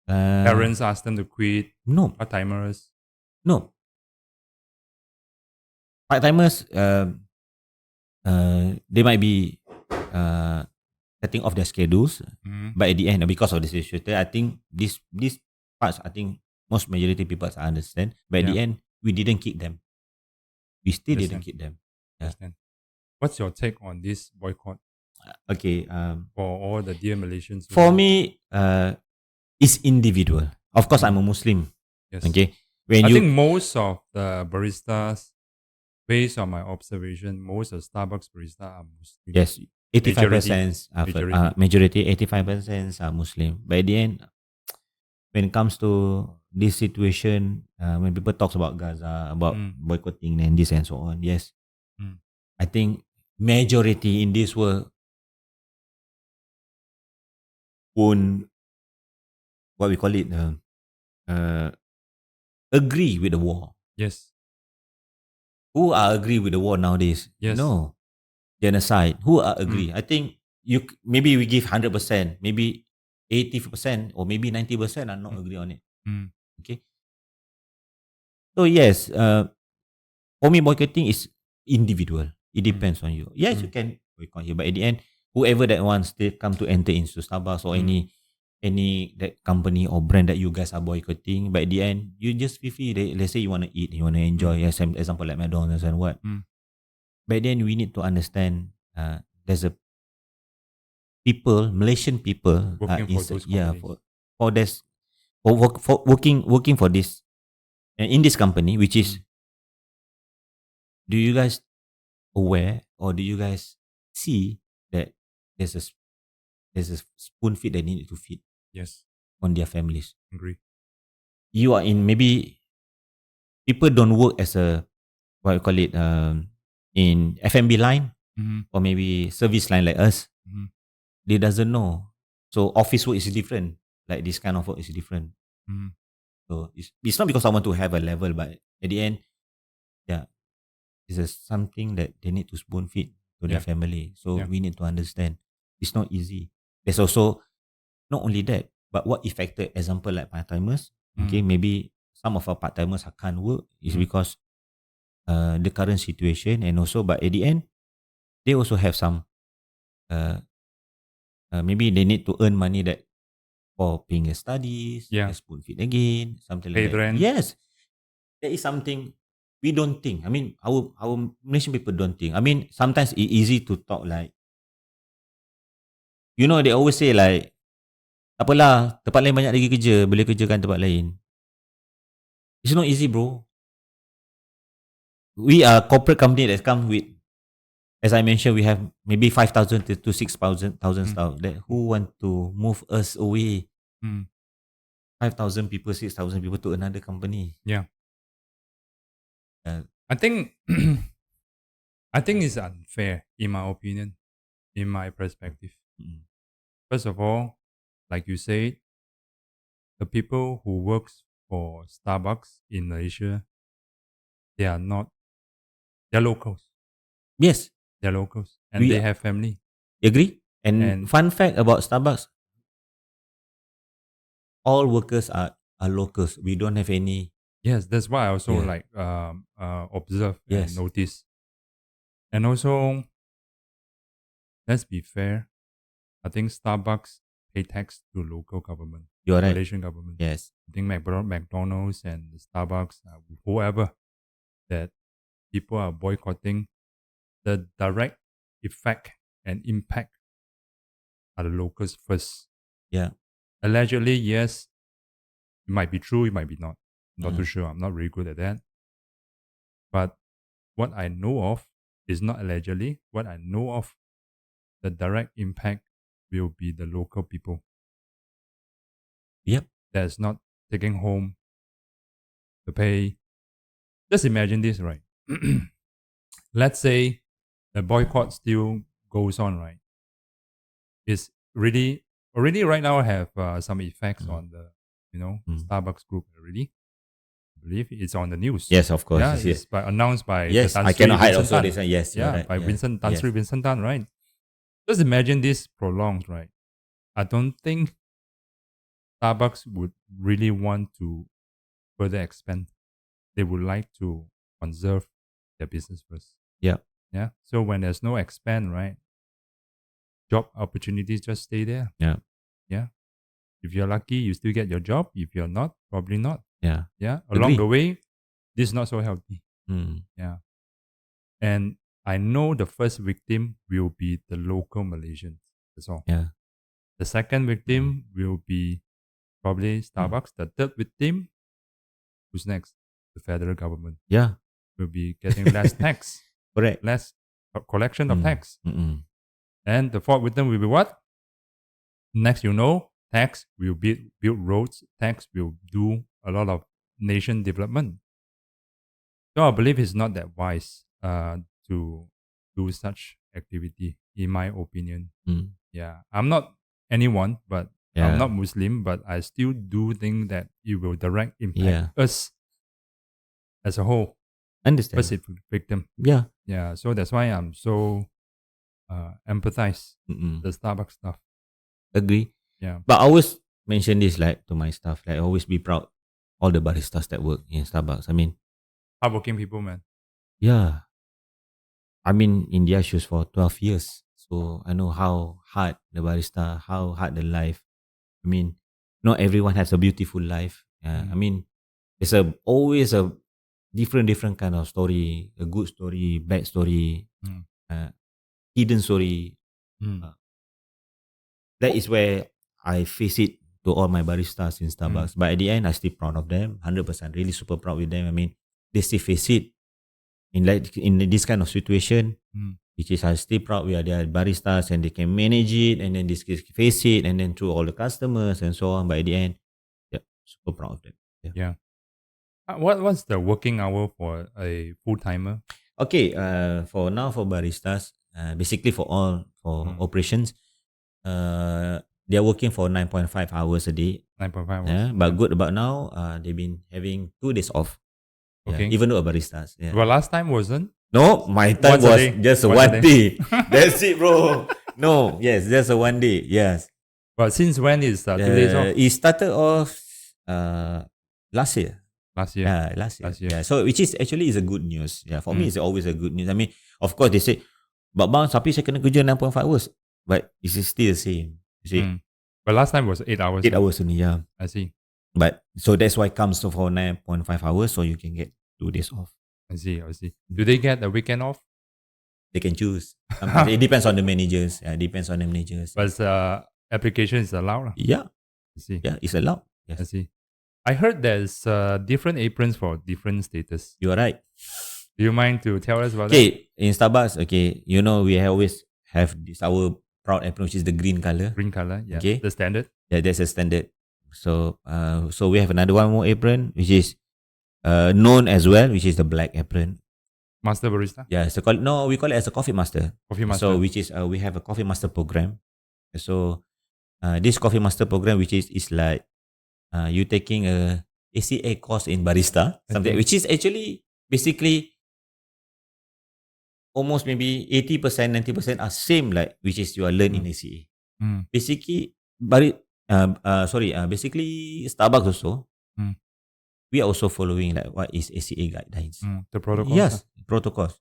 uh, parents ask them to quit? No, Part timers. no. Part timers, they might be setting off their schedules, but at the end, because of the situation, I think this parts, I think most majority people understand. But at the end, we didn't keep them. We still didn't keep them. Yeah. Understand. What's your take on this boycott Okay. for all the dear Malaysians? For me, it's individual. Of course, I'm a Muslim. Yes. Okay. I think most of the baristas, based on my observation, most of Starbucks baristas are Muslim. Yes, 85% majority, 85% are Muslim. But at the end, when it comes to this situation, when people talk about Gaza, about boycotting and this and so on, yes, I think majority in this world won't, what we call it, agree with the war. Yes. Who are agree with the war nowadays? Yes. No. Genocide. Who are agree? I think maybe we give 100%, maybe 80% or maybe 90% are not agree on it. Okay. So yes, for me boycotting is individual. It depends on you. Yes, you can boycott here, but at the end, whoever that wants they come to enter into Starbucks or any that company or brand that you guys are boycotting, but at the end, you just feel free. Let's say you want to eat, you want to enjoy. Example like McDonald's and what. But then we need to understand there's a people, Malaysian people Working for those companies. For working for this and in this company, which is, do you guys aware or do you guys see that there's a spoon feed they need to feed? Yes. On their families. Agree. You are in, maybe people don't work as a, what you call it, in F&B line or maybe service line like us. They doesn't know. So office work is different. Like this kind of work is different. So it's not because I want to have a level, but at the end, yeah, it's something that they need to spoon feed to their family. So we need to understand. It's not easy. There's also, not only that, but what affected, example like part-timers, okay, maybe some of our part-timers can't work is because the current situation, and also, but at the end, they also have some, maybe they need to earn money that for paying their studies, spoon feed again, something like that. Rent. Yes, that is something we don't think. I mean, our Malaysian people don't think. I mean, sometimes it's easy to talk like, you know, they always say like, tak apalah, tempat lain banyak lagi kerja, boleh kerjakan tempat lain. It's not easy, bro. We are corporate company that come with, as I mentioned, we have maybe 5,000 to 6,000 staff. That who want to move us away? 5,000 people, 6,000 people to another company. Yeah. I think it's unfair, in my opinion, in my perspective. First of all, like you said, the people who works for Starbucks in Malaysia, they're locals. Yes. They're locals. And they have family. Agree? And fun fact about Starbucks, all workers are locals. We don't have any. Yes, that's why I also observe and notice. And also, let's be fair, I think Starbucks pay tax to local government. You're right. Malaysian government. Yes. I think McDonald's and Starbucks, whoever that people are boycotting, the direct effect and impact are the locals first. Yeah. Allegedly, yes, it might be true, it might be not. I'm not too sure. I'm not really good at that. But what I know of is not allegedly. What I know of, the direct impact will be the local people. Yep. that's not taking home to pay. Just imagine this, right? Let's say the boycott still goes on, right? It's really already right now have some effects on the Starbucks group already. I believe it's on the news. Yes, of course. Yeah, Yes, it's announced by yes. the Tan I Sri cannot hide Vincent also Tan. this one. Yes, you're Yeah, right. by Yeah. Vincent Tan Yes. Sri Vincent Tan, right? Just imagine this prolongs, right? I don't think Starbucks would really want to further expand. They would like to conserve their business first. Yeah. Yeah. So when there's no expand, right? Job opportunities just stay there. Yeah. Yeah. If you're lucky, you still get your job. If you're not, probably not. Yeah. Yeah. Agree. Along the way, this is not so healthy. Mm. Yeah. And I know the first victim will be the local Malaysians. That's all. Yeah. The second victim will be probably Starbucks. The third victim, who's next? The federal government Yeah. will be getting less tax, Correct. less collection of tax. Mm-mm. And the fourth victim will be what? Next, tax will build roads. Tax will do a lot of nation development. So I believe it's not that wise to do such activity, in my opinion. Mm. Yeah, I'm not anyone, but Yeah. I'm not Muslim, but I still do think that it will direct impact Yeah. us as a whole, Understand. first victim. Yeah. Yeah, so that's why I'm so empathize Mm-mm. the Starbucks stuff. Agree. Yeah. But I always mention this like to my staff, like always be proud all the baristas that work in Starbucks. I mean, Hardworking people, man. yeah. I mean, in their shoes for 12 years. So I know how hard the barista, how hard the life. I mean, not everyone has a beautiful life. I mean, it's always a different kind of story. A good story, bad story, hidden story. That is where I face it to all my baristas in Starbucks. But at the end, I still proud of them. 100%, really super proud with them. I mean, they still face it in this kind of situation. Which is I still proud we are their baristas and they can manage it and then they face it and then through all the customers and so on. But at the end, yeah, super proud of them. Yeah. What's the working hour for a full timer? Okay, for baristas, basically for operations, they are working for 9.5 hours a day. 9.5 hours. Yeah, but good about now, they've been having 2 days off. Okay. Yeah, even though baristas. Yeah. Well, last time wasn't. No, my time Once a was day. just Once a one day. That's it, bro. No, yes, just a one day. Yes. But since when is 2 days off? It started off last year. Last year. Yeah, last year. Last year. Yeah, so which is actually is a good news. Yeah, for me it's always a good news. I mean, of course they say, but bang, tapi saya kena kerja 9.5 hours. But it's still the same. You see? But last time was 8 hours. 8 hours only, yeah. I see. But so that's why it comes to for 9.5 hours, so you can get 2 days off. I see. Do they get the weekend off? They can choose. It depends on the managers. Yeah, it depends on the managers. But application is allowed. Yeah. I see. Yeah, it's allowed. Yes. I see. I heard there's different aprons for different status. You are right. Do you mind to tell us about that? Okay, in Starbucks, okay, we always have this our proud apron, which is the green color. Green color, yeah. Okay. The standard. Yeah, that's a standard. So, so we have another one more apron, which is known as well, which is the black apron. Master barista. Yeah, so we call it as a coffee master. Coffee master. So, which is we have a coffee master program. So, this coffee master program, which is like you taking a ACA course in barista, something which is actually basically almost maybe 80%, 90% are same like which is you are learning in ACA. Basically, basically Starbucks also. We are also following like what is ACA guidelines. The protocols. Yes, protocols.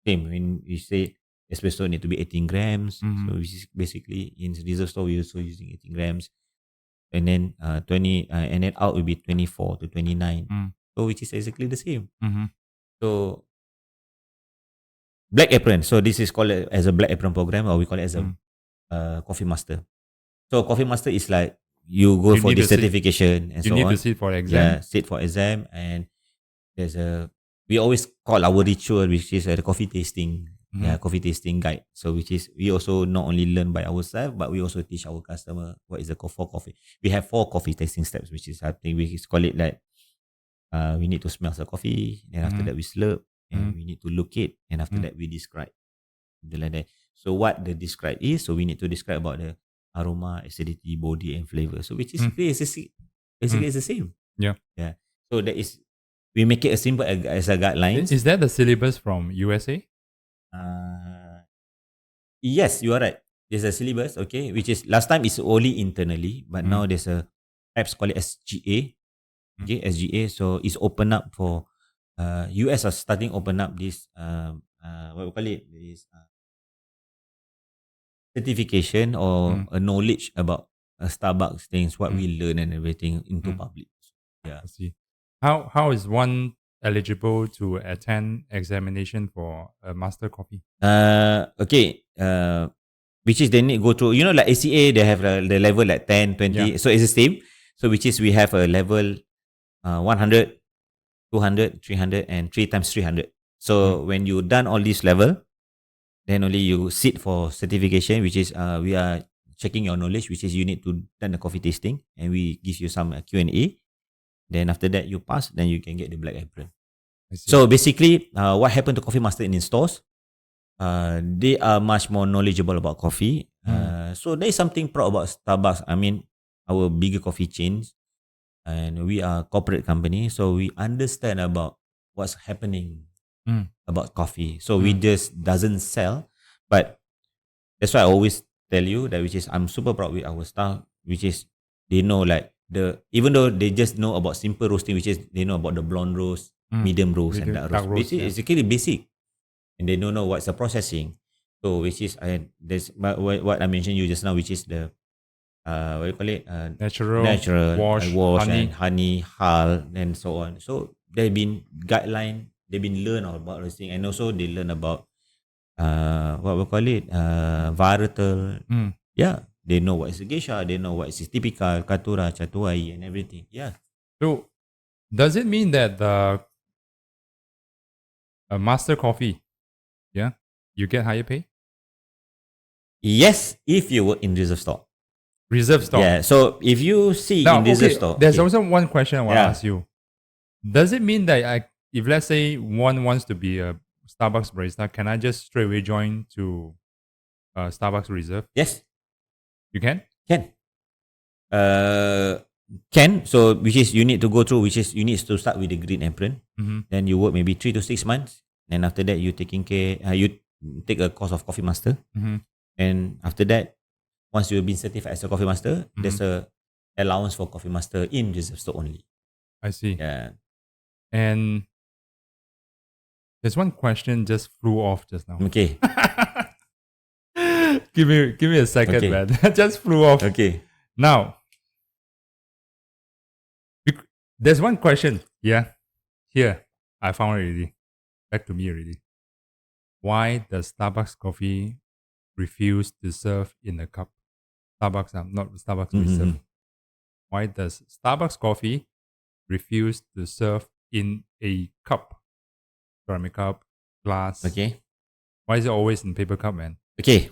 Same. When we say espresso need to be 18 grams. So which is basically in reserve store we also using 18 grams. And then 20 and then out will be 24 to 29. So which is exactly the same. So black apron. So this is called as a black apron program, or we call it as a coffee master. So coffee master is like you go for the certification and so on. You need to sit for exam. Yeah, sit for exam, and we always call our ritual, which is the coffee tasting. coffee tasting guide. So which is we also not only learn by ourselves, but we also teach our customer what is the for coffee. We have 4 coffee tasting steps, which is I think we call it like we need to smell the coffee, and after that we slurp, and we need to look it, and after that we describe. Like that. So what the describe is, so we need to describe about the aroma, acidity, body, and flavor. So which is basically it's the same. Yeah. So that is we make it as simple as a guidelines. Is that the syllabus from USA? Yes, you are right. There's a syllabus, okay, which is last time is only internally, but now there's a apps called it SGA. Okay, SGA. So it's open up for US are starting open up this what we call it is certification or a knowledge about Starbucks things, what we learn and everything into public. Yeah. I see. How is one eligible to attend examination for a master coffee? Okay. Which is they need to go through, like ACA, they have the level like 10, 20. Yeah. So it's the same. So which is we have a level 100, 200, 300, and 3 times 300. So when you done all this level, then only you sit for certification, which is we are checking your knowledge, which is you need to done the coffee tasting, and we give you some Q&A. Then after that you pass, then you can get the black apron. So basically, what happened to coffee master in stores? They are much more knowledgeable about coffee. So there is something proud about Starbucks. I mean, our bigger coffee chains, and we are a corporate company, so we understand about what's happening about coffee. So we just doesn't sell, but that's why I always tell you that which is I'm super proud with our staff, which is they know like even though they just know about simple roasting, which is they know about the blonde roast, medium roast, and dark roast. It's actually basic, and they don't know what's the processing. So which is there's what I mentioned you just now, which is the what do you call it? Natural wash honey. And honey, hull, and so on. So they've been guideline. They've been learn about roasting, and also they learn about what we call it varietal. Yeah, they know what is a geisha. They know what is typical, katura, chatuai, and everything. Yeah. So does it mean that the master coffee, you get higher pay? Yes, if you work in reserve store. Reserve store. Yeah. So if you see in reserve store, there's also one question I want to ask you. Does it mean that if let's say one wants to be a Starbucks barista, can I just straight away join to Starbucks Reserve? Yes. You can? Can. Can. So which is you need to go through, which is you need to start with the green apron. Then you work maybe 3 to 6 months. Then after that you taking care, you take a course of coffee master. And after that, once you've been certified as a coffee master, there's a allowance for coffee master in reserve store only. I see. Yeah. And there's one question just flew off just now. Okay. give me a second, man. Just flew off. Okay. Now, there's one question. Yeah. Here, I found it already. Back to me already. Why does Starbucks coffee refuse to serve in a cup? Starbucks, not Starbucks Reserve. Why does Starbucks coffee refuse to serve in a cup? Ceramic cup, glass. Okay. Why is it always in paper cup, man? Okay.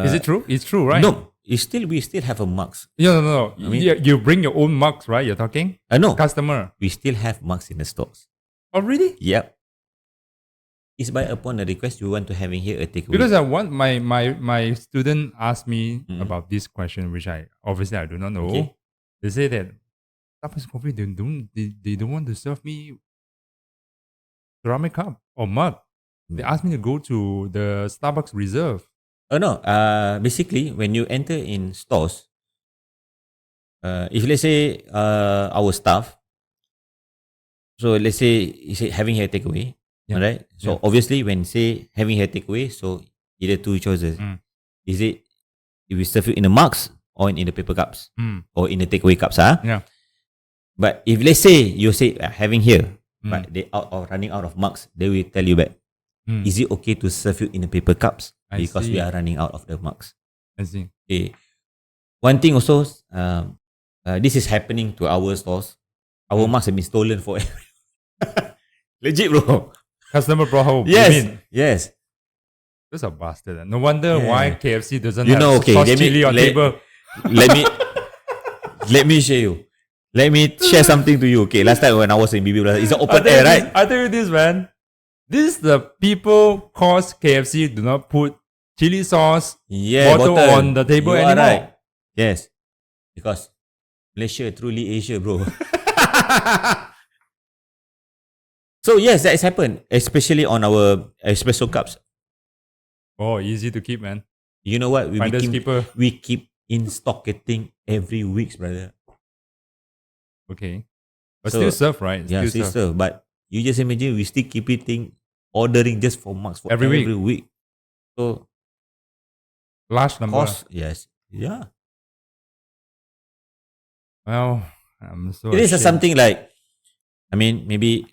Is it true? It's true, right? No. We still have a mugs. No. I mean, you bring your own mugs, right? You're talking? No. Customer. We still have mugs in the stores. Oh, really? Yep. It's by upon the request you want to having here a takeaway. Because I want my student asked me about this question, which I do not know. Okay. They say that Starbucks coffee they don't want to serve me ceramic cup or mug. They asked me to go to the Starbucks Reserve. Oh no. Basically, when you enter in stores, if let's say our staff, so let's say having here takeaway, right? So obviously, when say having here takeaway, so either 2 choices. Is it if we serve you in the mugs or in the paper cups or in the takeaway cups? Yeah. But if let's say you say having here, but they running out of mugs, they will tell you back. Is it okay to serve you in the paper cups? Because we are running out of the mugs. I see. Okay. One thing also, this is happening to our stores. Our mugs have been stolen for Legit, bro. Customer brought home. You Yes. mean, Yes. that's a bastard. No wonder why KFC doesn't You have know, okay, sauce let me- chili on let- table. Let me share you. Let me share something to you. Okay, last time when I was in BB Plaza, it's an open air, right? I tell you this, man. This the people cause KFC do not put chili sauce Yeah, bottle on the table you are anymore. right. Yes. Because Malaysia truly Asia, bro. So yes, that has happened, especially on our espresso cups. Oh, easy to keep, man. You know what? Finders keeper. We keep in stock getting every week, brother. Okay. But So, still serve, right? Yeah, Still serve. sister. But you just imagine we still keep eating, ordering just for marks for Every every week. week. So Large number. cost, yes, yeah. Well, I'm so It is ashamed. something like, I mean, maybe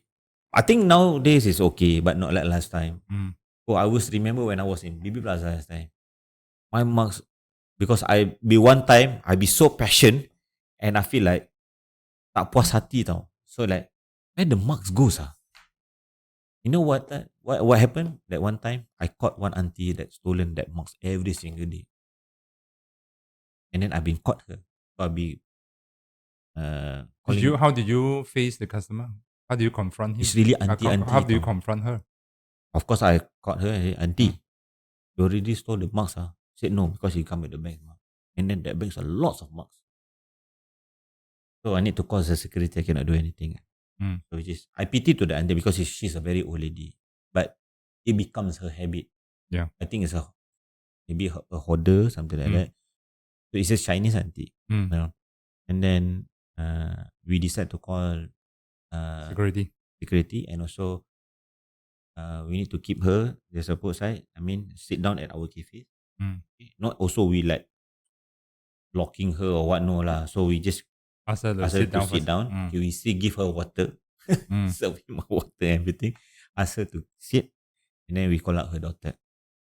I think nowadays is okay, but not like last time. Mm. Oh, I always remember when I was in BB Plaza last time. My marks, because one time I be so passionate and I feel like tak puas hati tau. So like, where the marks goes ah? You know what? What happened? That one time I caught one auntie that stolen that marks every single day, and then I've been caught her. So I'll be calling. How did you face the customer? How do you confront him? It's really auntie. How do you tau. confront her? Of course, I caught her. Hey, auntie, you already stole the marks ah? Said no because he come with the bag. And then that bag's a lots of marks. So I need to call the security. I cannot do anything. Mm. So which is I pity to the auntie because she's a very old lady, but it becomes her habit. Yeah. I think it's maybe a hoarder, something like that. So it's a Chinese auntie. Mm. You know? And then we decide to call security, and also we need to keep her the support side. I mean, sit down at our cafe. Mm. Not also we like locking her or what, no lah. So we just Ask her to ask her sit to down sit first. down. Mm. We still give her water, Mm. serve him water, everything. Ask her to sit, and then we call out her daughter.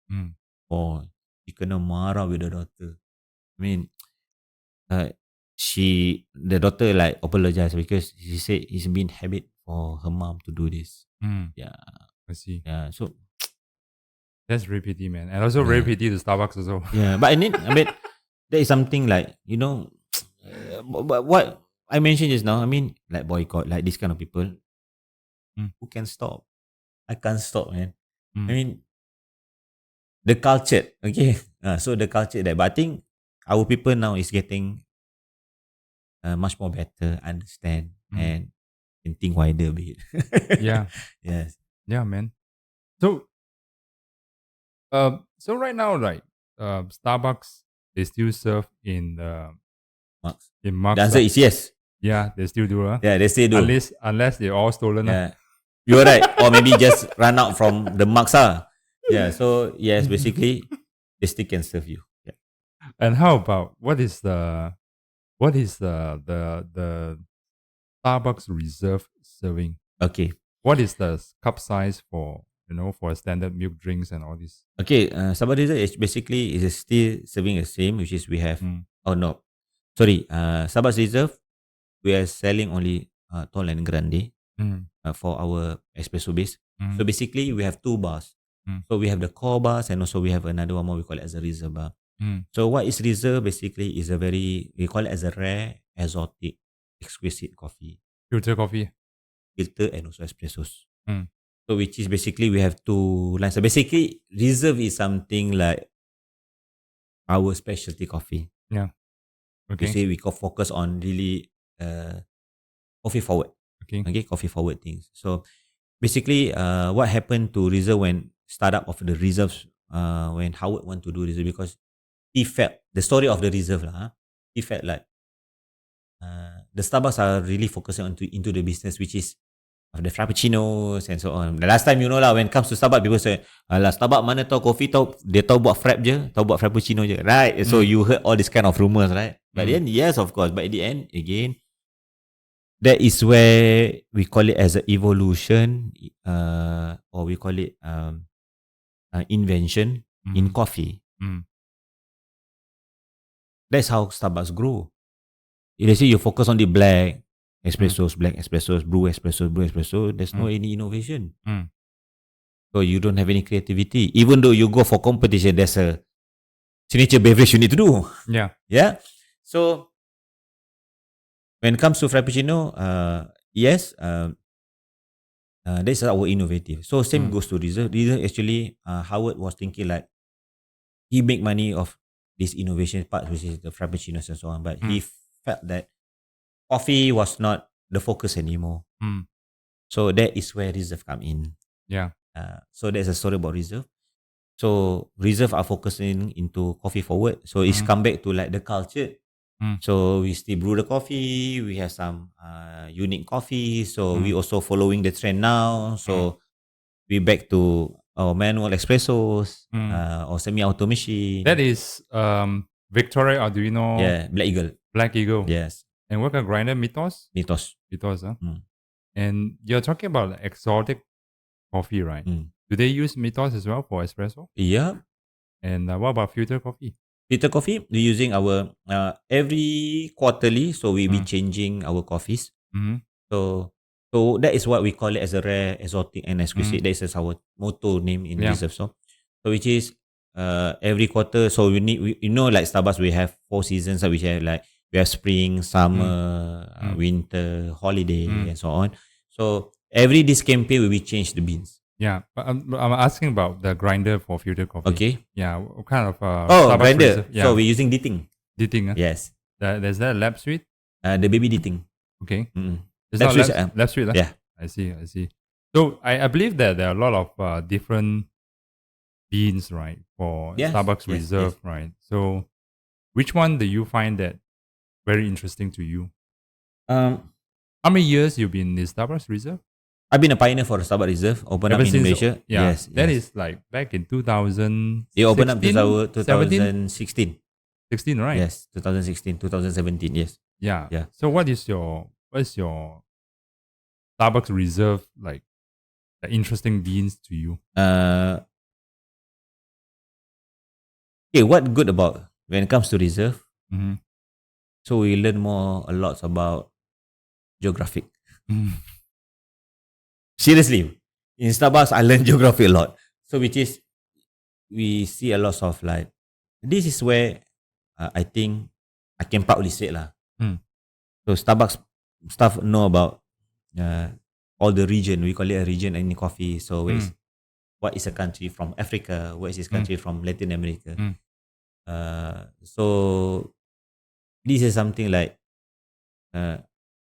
Mm. Oh, she kena marah with the daughter. I mean, the daughter like apologized because she said it's been habit for her mom to do this. Mm. Yeah, I see. yeah. So That's very pity, man. And also very pity to Starbucks also. yeah, but I mean, there is something like, you know, but what I mentioned just now. I mean, like boycott, like this kind of people. Who can stop? I can't stop, man. I mean, the culture, okay. So the culture that, but I think our people now is getting much more better, understand, and think wider a bit. Yeah. Yes. Yeah, man. So right now, right, Starbucks, they still serve in Marks. in Marks. The answer is yes. Yeah, they still do. Yeah, they still do. Unless they're all stolen. Yeah. You're right. Or maybe just run out from the marks. Yeah. So yes, basically they still can serve you. Yeah. And how about what is the Starbucks Reserve serving? Okay. What is the cup size for for standard milk drinks and all this? Okay. Starbucks Reserve is basically is still serving the same, which is we have. Oh no, sorry. Starbucks Reserve, we are selling only tall and grande for our espresso base. So basically, we have two bars. So we have the core bars, and also we have another one more. We call it as a reserve bar. So what is reserve basically is we call it as a rare, exotic, exquisite coffee. Filter coffee. Filter and also espressos. So which is basically we have two lines. So basically, reserve is something like our specialty coffee. Yeah. Okay. You see, we focus on really coffee forward. Okay, coffee forward things. So basically, what happened to reserve when startup of the reserves when Howard want to do reserve, because he felt the story of the reserve lah. He felt like the Starbucks are really focusing into the business, which is of the frappuccinos and so on. The last time, you know lah, when it comes to Starbucks, people say, alah, Starbucks mana tahu coffee, dia tahu buat frap je, tahu buat frappuccino je, right? So you heard all this kind of rumors, right? But then, yes, of course. But at the end, again, that is where we call it as an evolution, or we call it invention in coffee. That's how Starbucks grow. Let's say you focus on the black, Espressos, black espressos, brew espresso. There's no any innovation. So you don't have any creativity. Even though you go for competition, there's a signature beverage you need to do. Yeah. Yeah. So when it comes to Frappuccino, yes, that's our innovative. So same goes to Reserve. Reserve actually, Howard was thinking like he make money of this innovation part, which is the Frappuccinos and so on. But he felt that coffee was not the focus anymore. So that is where Reserve come in. Yeah. So there's a story about Reserve. So Reserve are focusing into coffee forward. So it's come back to like the culture. So we still brew the coffee. We have some unique coffee. So we also following the trend now. So we back to our manual espressos or semi-auto machine. That is Victoria Arduino Yeah, Black Eagle. Black Eagle. Yes. And what kind of grinder? Mythos? Mythos. Mythos, huh? And you're talking about exotic coffee, right? Do they use Mythos as well for espresso? Yeah. And what about filter coffee? Filter coffee, we're using our every quarterly. So we be changing our coffees. So that is what we call it as a rare, exotic, and exquisite. That is our motto name in Reserve. So which is every quarter. So we need, like Starbucks, we have 4 seasons. So we have spring, summer, winter, holiday, and so on. So every this campaign we will change the beans. Yeah, but I'm asking about the grinder for filter coffee. Okay. Yeah, what kind of Starbucks grinder. Reserve? Yeah. So we're using Ditting. Ditting. Yes. There's that lab suite. The baby Ditting. Okay. It's Lab not suite, lab suite. Yeah. I see. So I believe that there are a lot of different beans, right, for Starbucks Reserve, right? So which one do you find that very interesting to you? How many years you've been in Starbucks Reserve? I've been a pioneer for Starbucks Reserve. Opened up in Malaysia. Yeah, Yes. that is like back in 2000. It opened up 2016. 16, right? Yes, 2016, 2017. Yes. Yeah. Yeah. So what's your Starbucks Reserve like? The interesting beans to you? Okay, what good about when it comes to Reserve? Mm-hmm. So we learn a lot about geographic. Seriously, in Starbucks, I learned geography a lot. So which is, we see a lot of like, this is where I think I can proudly say lah. So Starbucks staff know about all the region. We call it a region in coffee. So what is a country from Africa? What is this country from Latin America? So this is something like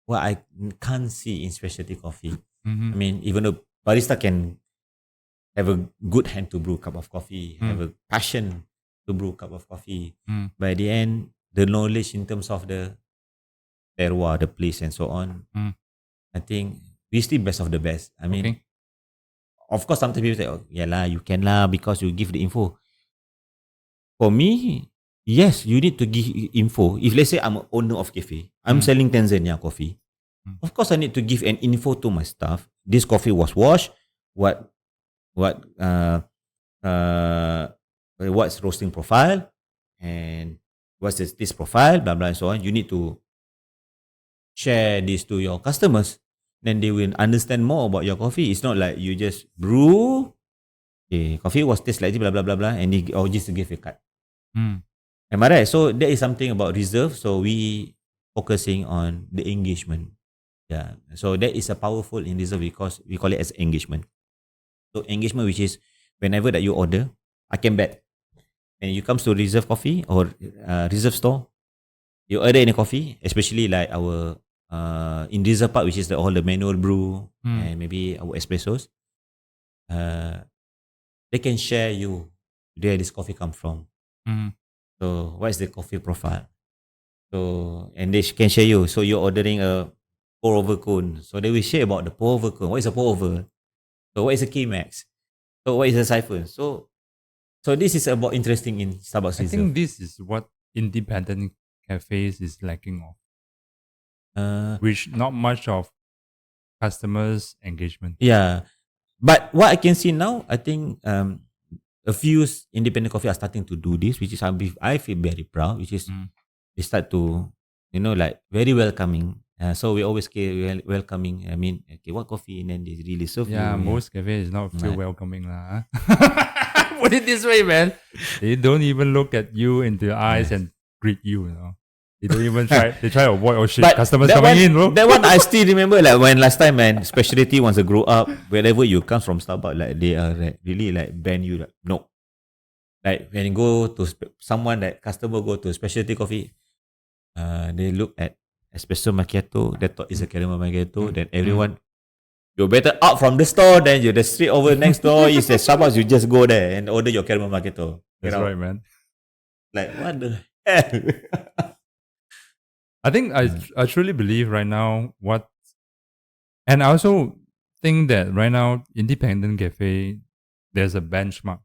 what I can't see in specialty coffee. I mean, even though barista can have a good hand to brew a cup of coffee, have a passion to brew a cup of coffee, but at the end, the knowledge in terms of the terroir, the place, and so on, I think we still best of the best. I mean, of course, sometimes people say, "Oh, yeah lah, you can lah because you give the info." For me, yes, you need to give info. If let's say I'm an owner of cafe, I'm selling Tanzania coffee. Of course, I need to give an info to my staff. This coffee was washed. What's roasting profile, and what's this profile, blah blah and so on. You need to share this to your customers. Then they will understand more about your coffee. It's not like you just brew. Okay, coffee was tastes like this, blah blah blah blah, and just to give a cut. Am I right? So that is something about Reserve. So we focusing on the engagement. Yeah. So that is a powerful in Reserve because we call it as engagement. So engagement, which is whenever that you order, I can bet. When you comes to Reserve Coffee or Reserve store, you order any coffee, especially like our in Reserve part, which is all the manual brew and maybe our espressos, they can share you where this coffee come from. So what is the coffee profile? So and they can share you. So you're ordering a pour over cone. So they will share about the pour over cone. What is a pour over? So what is a K-Max? So what is a siphon? So this is about interesting in Starbucks Reserve. I think this is what independent cafes is lacking of. Which not much of customers engagement. Yeah. But what I can see now, I think a few independent coffee are starting to do this, which is I feel very proud, which is they start to, like very welcoming. So we always welcoming. I mean, okay, what coffee? And then they really serve Yeah, you. most cafes is not feel Right. welcoming lah. Put it this way, man. They don't even look at you into your eyes Yes. and greet you. You know, they don't even try. They try to avoid. Oh shit, But customers that coming one, in, bro. that one I still remember. Like when last time, man, specialty wants to grow up. Wherever you come from Starbucks, like they are like, really like ban you. Like, no, like when you go to someone that customer go to specialty coffee, they look at espresso macchiato. They thought it's a caramel macchiato. Then everyone, you're better out from the store. Then you're the street over next door. Is a Starbucks. You just go there and order your caramel macchiato. That's right, man. Like what the hell? I think I truly believe right now and I also think that right now independent cafe there's a benchmark.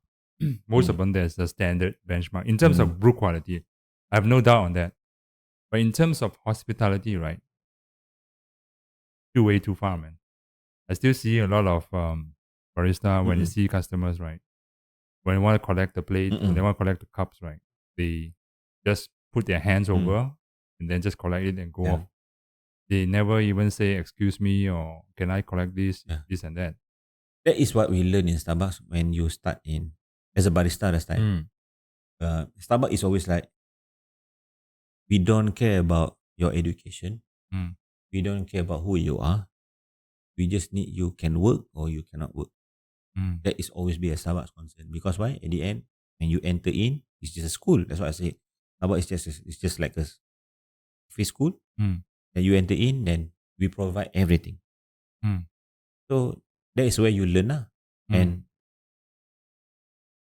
Most of them there's a standard benchmark in terms of brew quality. I have no doubt on that. But in terms of hospitality, right? Way too far, man. I still see a lot of barista when you see customers, right? When they want to collect the plate, when they want to collect the cups, right? They just put their hands over and then just collect it and go off. They never even say, excuse me, or can I collect this, this and that. That is what we learn in Starbucks when you start in as a barista last time. Starbucks is always like, we don't care about your education. We don't care about who you are. We just need you can work or you cannot work. That is always be a Starbucks concern. Because why? At the end, when you enter in, it's just a school. That's what I say. Starbucks is just like a free school. Then you enter in, then we provide everything. So that is where you learn. And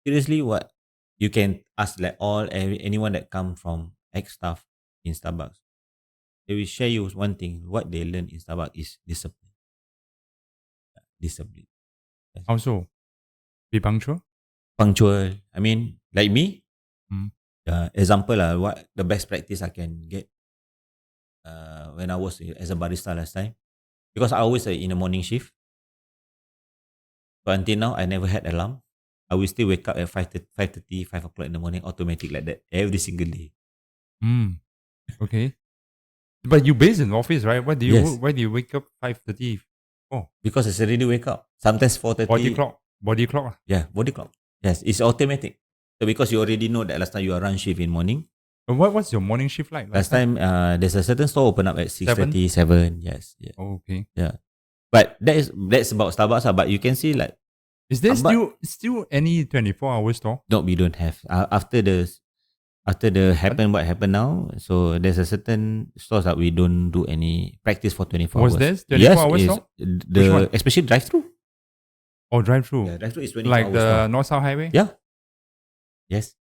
seriously, what you can ask like anyone that come from ex-staff in Starbucks, they will share you one thing. What they learn in Starbucks is discipline. Discipline. Yes. Also, be punctual. Punctual. I mean, like me. Example what the best practice I can get when I was as a barista last time, because I always in a morning shift. But until now, I never had alarm. I will still wake up at 5:30, 5 o'clock in the morning, automatic like that, every single day. Okay. But you based in office, right? Why do you wake up 5:30? Oh. Because it's already wake up. Sometimes 4:30. Body clock. Yeah, body clock. Yes, it's automatic. So because you already know that last time you are run shift in morning. What's your morning shift like? Last time there's a certain store open up at 6:30, 7. Yes. Yeah. Oh, okay. Yeah. But that's about Starbucks. But you can see like, is there still any 24-hour store? No, we don't have. After the what happened now, so there's a certain stores that we don't do any practice for 24 hours. Was there 24-hour store? Especially drive-through. Oh, drive-through. Yeah, drive-through is 24 like hours. Like the store. North-South Highway? Yeah. Yes.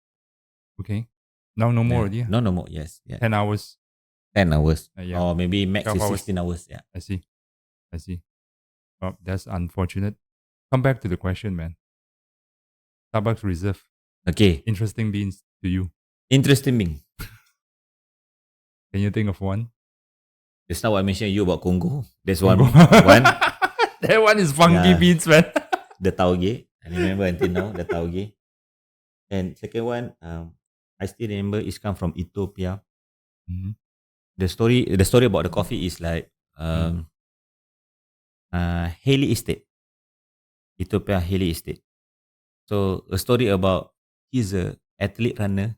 Okay. Now no more already. No more. Yes. Yeah. 10 hours. 10 hours. Yeah. Or maybe max is 16 hours. Yeah. I see. Well, that's unfortunate. Come back to the question, man. Starbucks Reserve. Okay. Interesting beans to you. Interesting bean. Can you think of one? Just now I mentioned you about Congo. There's Congo. one. That one is funky beans, man. The tauge. I remember until now, the tauge. And second one, I still remember it's come from Ethiopia. The story about the coffee is like Haley Estate. Ethiopia Haley Estate. So a story about he's a athlete runner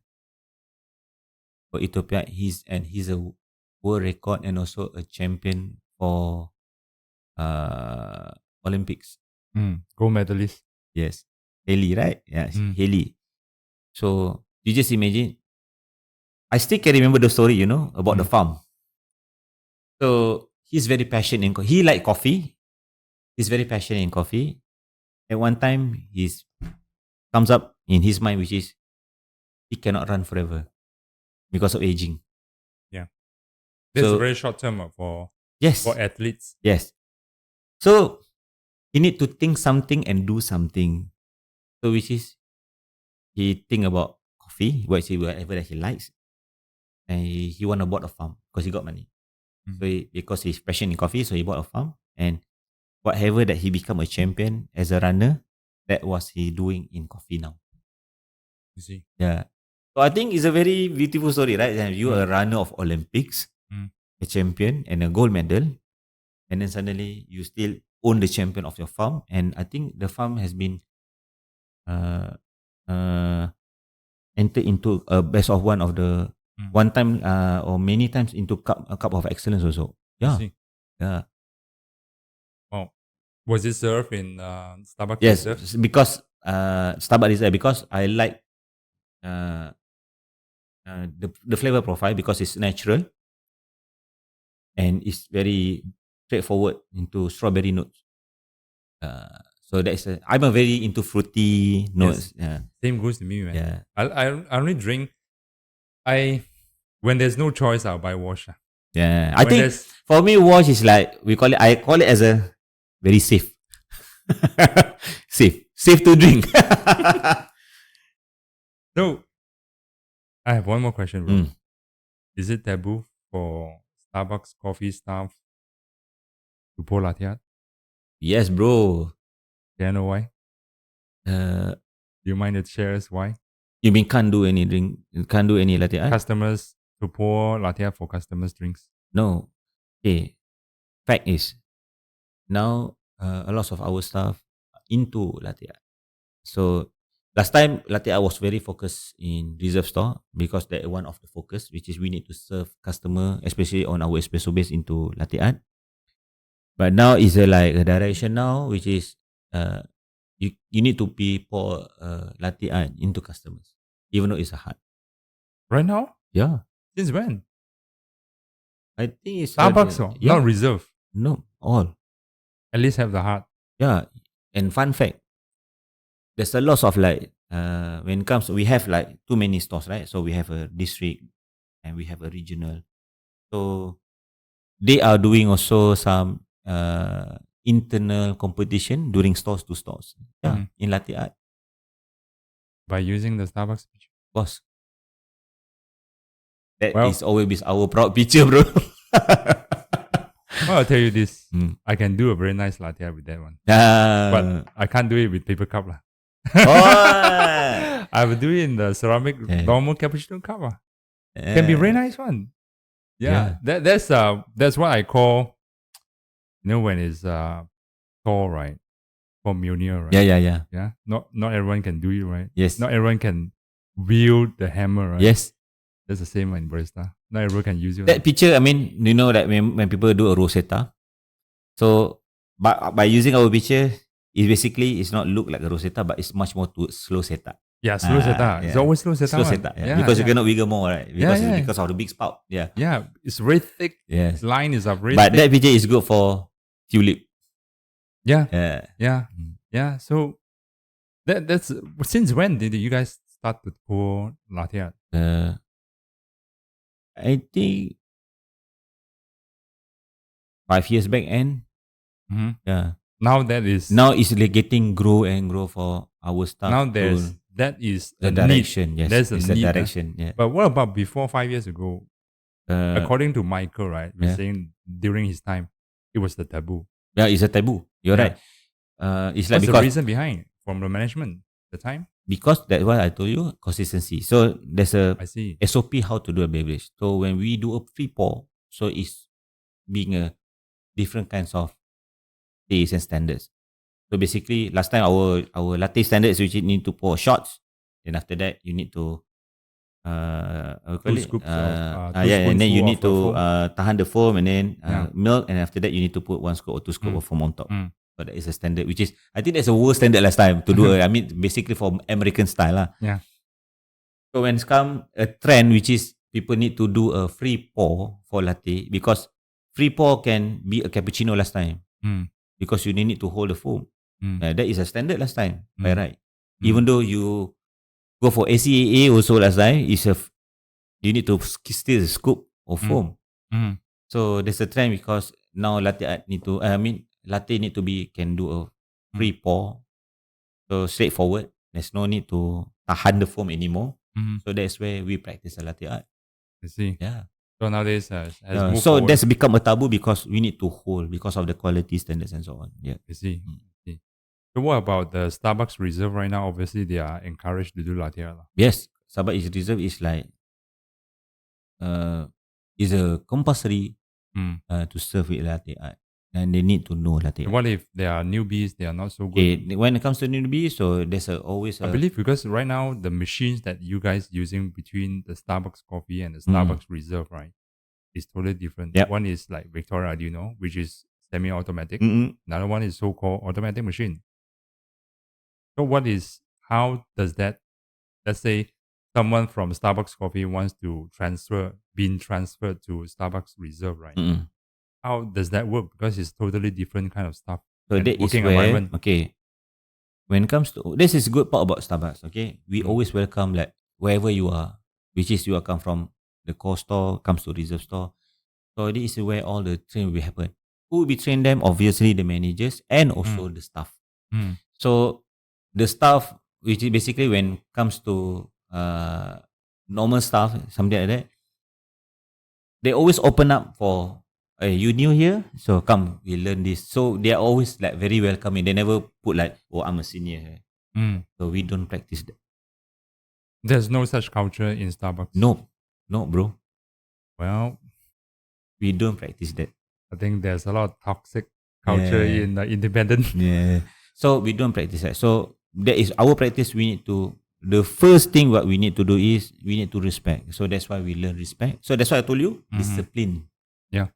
for Ethiopia. He's a world record and also a champion for Olympics. Gold medalist. Yes. Haley, right? Yeah, Haley. So you just imagine. I still can remember the story, about the farm. So he's very passionate in he like coffee. He's very passionate in coffee. At one time, he's comes up in his mind, which is he cannot run forever because of aging. Yeah, that's very short term for athletes. Yes. So he need to think something and do something. So which is he think about coffee, whatever that he likes, and he want to bought a farm because he got money. So because he's passionate in coffee, so he bought a farm, and whatever that he become a champion as a runner, that was he doing in coffee now. You see? Yeah. So I think it's a very beautiful story, right? And you are a runner of Olympics, a champion and a gold medal, and then suddenly you still own the champion of your farm, and I think the farm has been uh, uh, entered into a best of one of the one time or many times into cup of excellence also. I Yeah, see. yeah. Oh, was it served in Starbucks Yes, Reserve? because Starbucks is there because I like the flavor profile because it's natural and it's very straightforward into strawberry notes. So that's I'm a very into fruity notes. Yeah, Same goes to me, man. yeah, I only drink. When there's no choice, I'll buy wash. yeah. I When think there's for me, wash is like I call it as a very safe, safe to drink. no, I have one more question, bro. Mm. Is it taboo for Starbucks coffee staff to pour latte art? Yes, bro. Can I know why? Uh, Do you mind to share us why? you mean can't do any drink? Can't do any latte art? Customers to pour latte art for customers' drinks. No. Okay. Fact is, now a lot of our staff are into latte art. So last time latte art was very focused in reserve store because that one of the focus, which is we need to serve customer, especially on our espresso base into latte art. But now is like a direction now, which is you need to be pour latte art into customers, even though it's a hard. Right now? Yeah, Since when? I think it's Starbucks, yeah, not reserve. no, all. At least have the heart. Yeah, and fun fact, there's a lot of like when it comes, we have like too many stores, right? So we have a district and we have a regional. So they are doing also some internal competition during stores to stores. Yeah, in latte art, By using the Starbucks picture. boss. That Well- is always our proud picture, bro. Well, I'll tell you this. Mm. I can do a very nice latte art with that one. Ah. But I can't do it with paper cup. Lah. Oh. I will do it in the ceramic Yeah. normal cappuccino cup. Can be very nice one. Yeah. That's what I call, when it's tall, right? For Munir, right? Yeah. Yeah. Not everyone can do it, right? Yes. Not everyone can wield the hammer, right? Yes. That's the same in barista. Not everyone can use it. That picture, I mean, you know that when people do a Rosetta, so by using our picture, it's not look like a Rosetta, but it's much more to slow setup. Yeah, slow setup. It's yeah. always slow setup. Slow one. setup, yeah. Because you cannot wiggle more, right? Because of the big spout. Yeah. Yeah, it's very thick. Yes. Its line is up very But thick. that picture is good for tulip. Yeah. Yeah. Yeah. Mm. Yeah. So that's since when did you guys start to pour latte art? I think 5 years back and yeah. Now that is Now it's like getting grow and grow for our staff. now to that is the a direction. need. Yes. There's a it's need, the direction. Yeah. But what about before 5 years ago? According to Michael, right? We're yeah. saying during his time, it was the taboo. Yeah, it's a taboo. You're Yeah. right. It's like What's the because reason behind from the management at the time? that's why I told you consistency. So there's a I see. SOP how to do a beverage. So when we do a free pour, so it's being a different kinds of taste and standards. So basically, last time our latte standards which you need to pour shots. Then after that you need to Two scoops of, two and then you spoonful need of, to foam. tahan the foam and then Yeah. milk, and after that you need to put 1 scoop or 2 scoop of foam on top. Mm. So that is a standard, which is I think that's a worst standard last time to do. I mean, basically for American style lah. Yeah. So when it's come a trend, which is people need to do a free pour for latte, because free pour can be a cappuccino last time because you need to hold the foam. That is a standard last time, by right? Even though you go for ACAA also last time, you need to still scoop of foam. So there's a trend because now latte art latte need to can do a free pour. So straightforward. There's no need to tahan the foam anymore. So that's where we practice the latte art. I see. Yeah. So nowadays has moved So forward. that's become a taboo because we need to hold because of the quality standards and so on. Yeah. I see. So what about the Starbucks Reserve right now? Obviously, they are encouraged to do latte art. Yes. Starbucks Reserve is like is a compulsory to serve with latte art, and they need to know latte art. What if they are newbies? They are not so good. Okay, when it comes to newbie, so there's always I a believe because right now the machines that you guys using between the Starbucks coffee and the Starbucks Reserve, right, is totally different. Yep. One is like Victoria, which is semi-automatic. Mm-mm. Another one is so-called automatic machine. So how does that, let's say someone from Starbucks coffee wants to being transferred to Starbucks Reserve, right? Mm-mm. How does that work? Because it's totally different kind of stuff. So and that is working where environment. okay. When it comes to this is good part about Starbucks. Okay, we Mm. always welcome like wherever you are, which is you are come from the core store comes to reserve store. So this is where all the training will happen. Who will be train them? Obviously the managers and also the staff. Mm. So the staff, which is basically when it comes to normal staff, something like that, they always open up for, hey, you new here, so come, we learn this. So they are always like very welcoming. They never put like, oh, I'm a senior here. Mm. So we don't practice that. There's no such culture in Starbucks. No, bro. Well, We don't practice that. I think there's a lot of toxic culture in independent. Yeah. So we don't practice that. So that is our practice. The first thing what we need to do is we need to respect. So that's why we learn respect. So that's why I told you discipline. Yeah.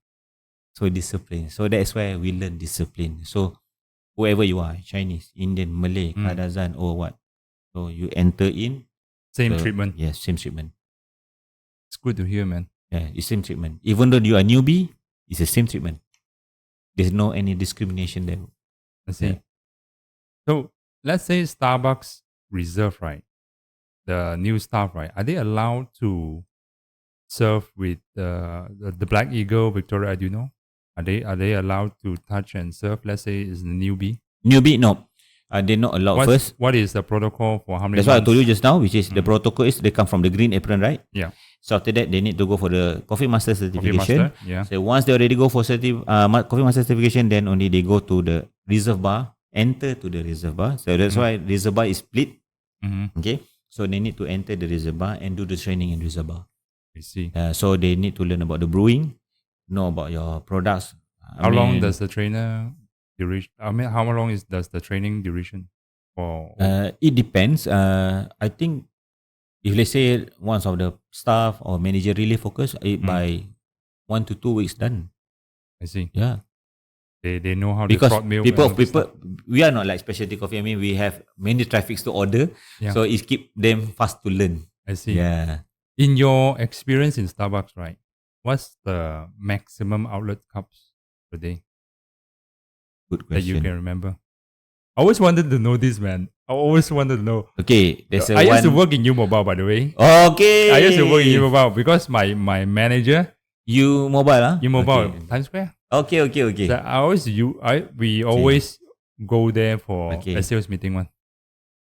So discipline. So that's why we learn discipline. So whoever you are, Chinese, Indian, Malay, Kadazan or what. So you enter in. Same treatment. Yes, same treatment. It's good to hear, man. Yeah, it's same treatment. Even though you are newbie, it's the same treatment. There's no any discrimination there. I see. Yeah. So let's say Starbucks Reserve, right? The new staff, right? Are they allowed to serve with the Black Eagle, Victoria? Are they allowed to touch and serve? Let's say it's the newbie. Newbie, no. They're not allowed first. What is the protocol for how many That's what I months? told you just now, which is the protocol is they come from the green apron, right? Yeah. So after that, they need to go for the Coffee Master certification. Coffee Master, yeah. So once they already go for Coffee Master certification, then only they go to the reserve bar, enter to the reserve bar. So that's why reserve bar is split. Okay. So they need to enter the reserve bar and do the training in reserve bar. I see. So they need to learn about the brewing, know about your products. How long does the trainer duration? How long does the training duration for? It depends. I think if let's say one of the staff or manager really focus, by 1 to 2 weeks done. I see. Yeah. They know how Because to trot milk. people, we are not like specialty coffee. I mean, we have many traffics to order, so it keep them fast to learn. I see. Yeah. In your experience in Starbucks, right? What's the maximum outlet cups per day Good that you question. can remember? I always wanted to know this, man. I always wanted to know. Okay, there's I used to work in U Mobile, by the way. Okay. I used to work in U Mobile because my manager, U Mobile, U Mobile, Okay. Times Square. Okay. So we always go there for Okay. a sales meeting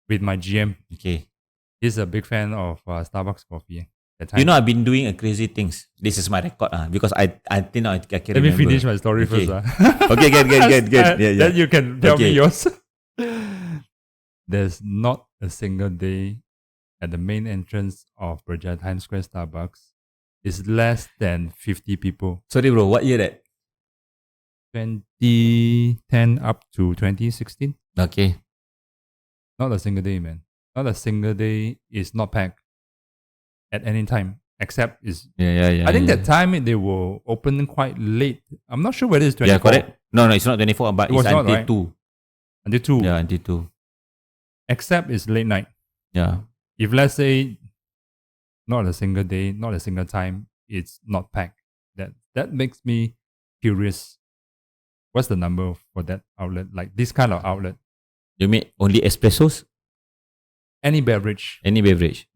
with my GM. Okay. He's a big fan of Starbucks coffee. That time. You know, I've been doing a crazy things. This is my record, because I think I can Let me remember. finish my story Okay. first. Okay, good. Yeah. Then you can tell me Okay. yours. There's not a single day at the main entrance of Berjaya Times Square Starbucks is less than 50 people. Sorry, bro. What year that? 2010 up to 2016. Okay. Not a single day, man. Not a single day is not packed at any time, except is. Yeah. I think that time they will open quite late. I'm not sure whether it's 24. Yeah, correct. No, it's not 24, but It was it's not, until right? 2. Until 2. Yeah, until 2. Except it's late night. Yeah. If let's say not a single day, not a single time, it's not packed. That makes me curious. What's the number for that outlet? Like this kind of outlet. You mean only espressos? Any beverage. Any beverage?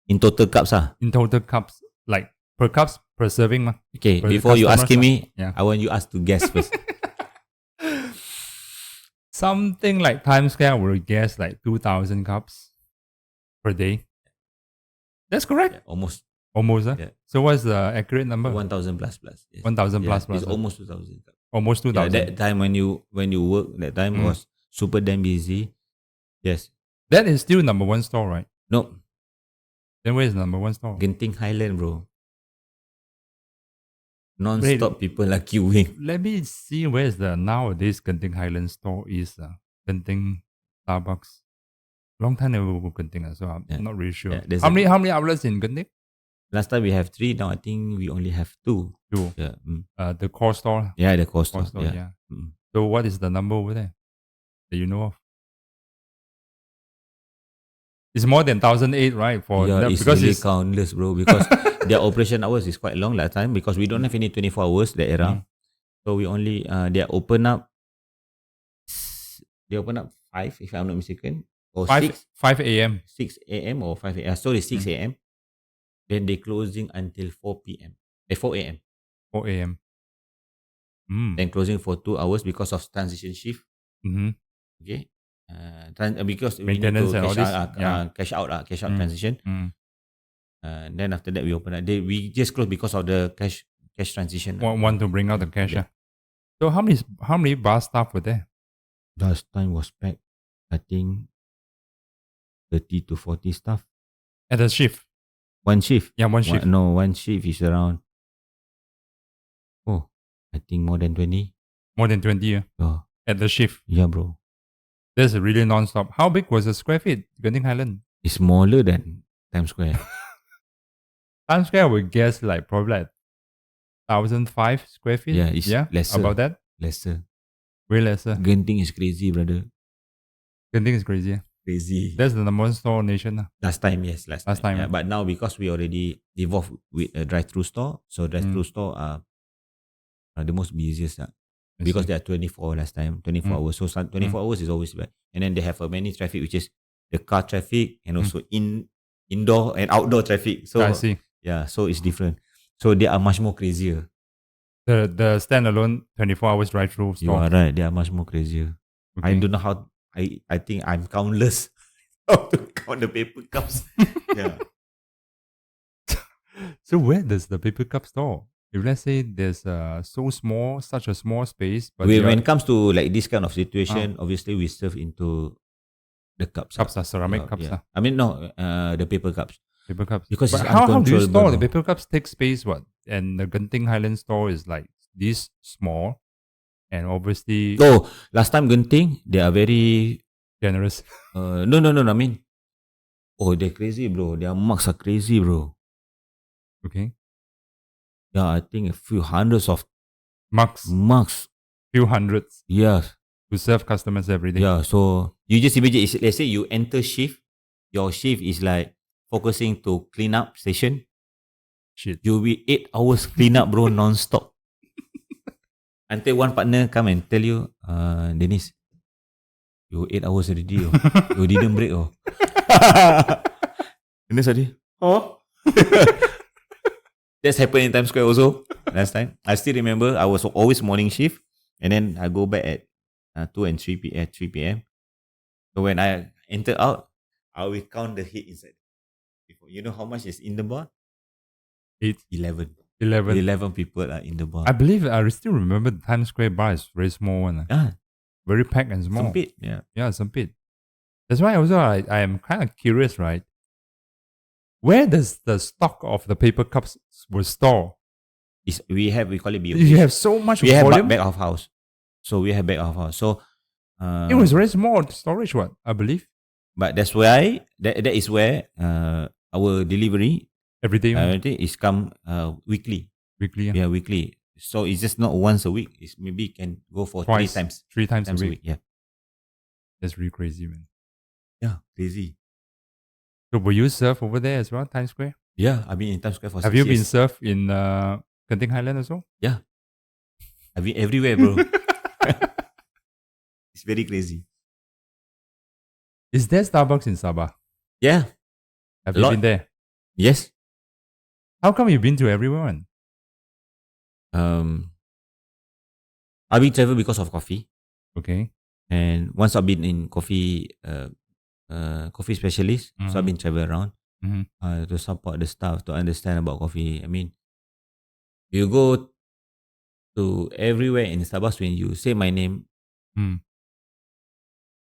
In total cups, In total cups. Like per cups, per serving. Okay, For before you customers, asking me, yeah. I want you ask to guess first. Something like Times Square will guess like 2,000 cups per day. That's correct. Yeah, almost Almost. Yeah. So what's the accurate number? 1,000 plus. Yes. 1,000 plus. It's almost 2,000 cups. Almost 2,000. Yeah, that time when you work, that time was super damn busy. Yes. That is still number one store, right? No, Then where is the number one store? Genting Highland, bro. Non-stop people are queuing. Let me see where's the nowadays Genting Highland store is. Genting Starbucks. Long time never go Genting, so I'm Yeah. not really sure. Yeah, there's how a- many outlets in Genting? Last time we have 3. Now I think we only have 2. Two. Yeah. The core store. Yeah, the cost. Core store, Yeah. yeah. Mm. So what is the number over there that you know of? It's more than 1,008, right? Yeah, it's because really it's countless, bro. Because their operation hours is quite long last time because we don't have any 24 hours that era. So we only they open up. They open up 5, if I'm not mistaken, or 5 a.m. 6 a.m. or 5 a.m. Sorry, 6 Mm. a.m. Then they closing until 4 p.m. 4 a.m. 4 a.m. Then closing for 2 hours because of transition shift. Mm-hmm. Okay. Because we need Maintenance to and all cash this. out, Yeah. cash out transition. Then after that we open up. We just close because of the cash transition. Want to bring out the cash. Yeah. So how many bar staff were there? Last time was packed, I think 30 to 40 staff. At the shift? One shift. Yeah, one shift. One shift is around, I think more than 20. More than 20, yeah. Oh, At the shift. yeah, bro. That's really non-stop. How big was the square feet, Genting Highland? It's smaller than Times Square. Times Square, I would guess probably 1,005 square feet. Yeah, it's lesser. About that. Lesser. Way lesser. Genting is crazy, brother. Genting is crazy. Crazy. That's the number one store in nation. Last time, yes. Last time. Yeah, yeah. but now because we already evolved with a drive-through store, so drive-through store are the most busiest. Because they are 24 last time, 24 hours. So 24 hours is always bad. And then they have many traffic, which is the car traffic and also indoor and outdoor traffic. So I see. yeah, so it's different. So they are much more crazier. The standalone 24 hours drive-through store. You are right. They are much more crazier. Okay. I don't know how. I think I'm countless how to count the paper cups. Yeah. So where does the paper cup store? If let's say there's such a small space, but When it comes to like this kind of situation, obviously we serve into the cups. Cups are ceramic cups. Yeah. I mean, no, the paper cups. Paper cups. Because it's how do you store the uncontrollable. paper cups? Take space, what? And the Genting Highland store is like this small, and obviously Oh, last time Genting, they are very generous. no. I mean, they're crazy, bro. Their mugs are crazy, bro. Okay. Yeah, I think a few hundreds of Mugs, few hundreds Yes. to serve customers every day. Yeah, so you just imagine, let's say you enter shift, your shift is like focusing to clean up station. Shit. You'll be 8 hours clean up, bro, non-stop. Until one partner come and tell you, Dennis, you 8 hours already, you didn't break, And then suddenly, that's happened in Times Square also last time. I still remember I was always morning shift, and then I go back at 2 and 3 p.m. So when I enter out, I will count the heat inside. You know how much is in the bar? 11 people are in the bar. I believe I still remember the Times Square bar is very small one. Very packed and small. Sempit, yeah. Yeah, sempit. That's why also I am kind of curious, right? Where does the stock of the paper cups was stored? We call it BOH. You have so much We have volume. back of house. So we have back of house. So It was very small storage, what I believe. But that's why that is where our delivery Every day, is come weekly. weekly. Yeah, weekly. So it's just not once a week. It's maybe can go for Twice. 3 times. 3 times a week. Yeah. That's really crazy, man. Yeah, crazy. So will you surf over there as well, Times Square? Yeah, I've been in Times Square for 6 Have you been years. surf in Genting Highland also? Yeah. I've been everywhere, bro. It's very crazy. Is there Starbucks in Sabah? Yeah. Have A you lot. been there? Yes. How come you've been to everyone? I've been travel because of coffee. Okay. And once I've been in coffee specialist, so I've been travel around to support the staff to understand about coffee. I mean, you go to everywhere in Starbucks, when you say my name,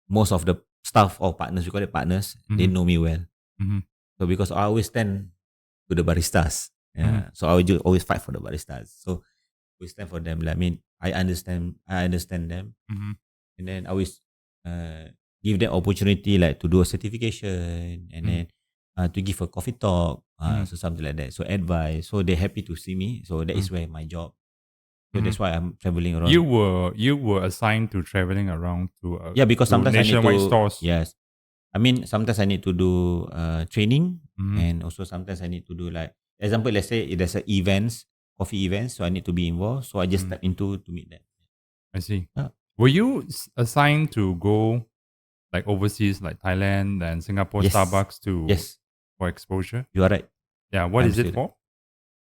most of the staff or partners, we call it partners, they know me well. So because I always stand to the baristas, so I would always fight for the baristas. So we stand for them. Like, I mean, I understand them, Mm-hmm. and then I always give them opportunity like to do a certification, and then to give a coffee talk, so something like that. So advice. So they're happy to see me. So that is where my job. So that's why I'm traveling around. You were assigned to traveling around to Because to sometimes I need nationwide to. stores. Yes, I mean sometimes I need to do training, Mhm. and also sometimes I need to do like example. Let's say there's a events, coffee events, so I need to be involved. So I just step into to meet them. I see. Yeah. Were you assigned to go like overseas, like Thailand and Singapore Yes. Starbucks to Yes, for exposure? you are right. Yeah. What I'm is it still-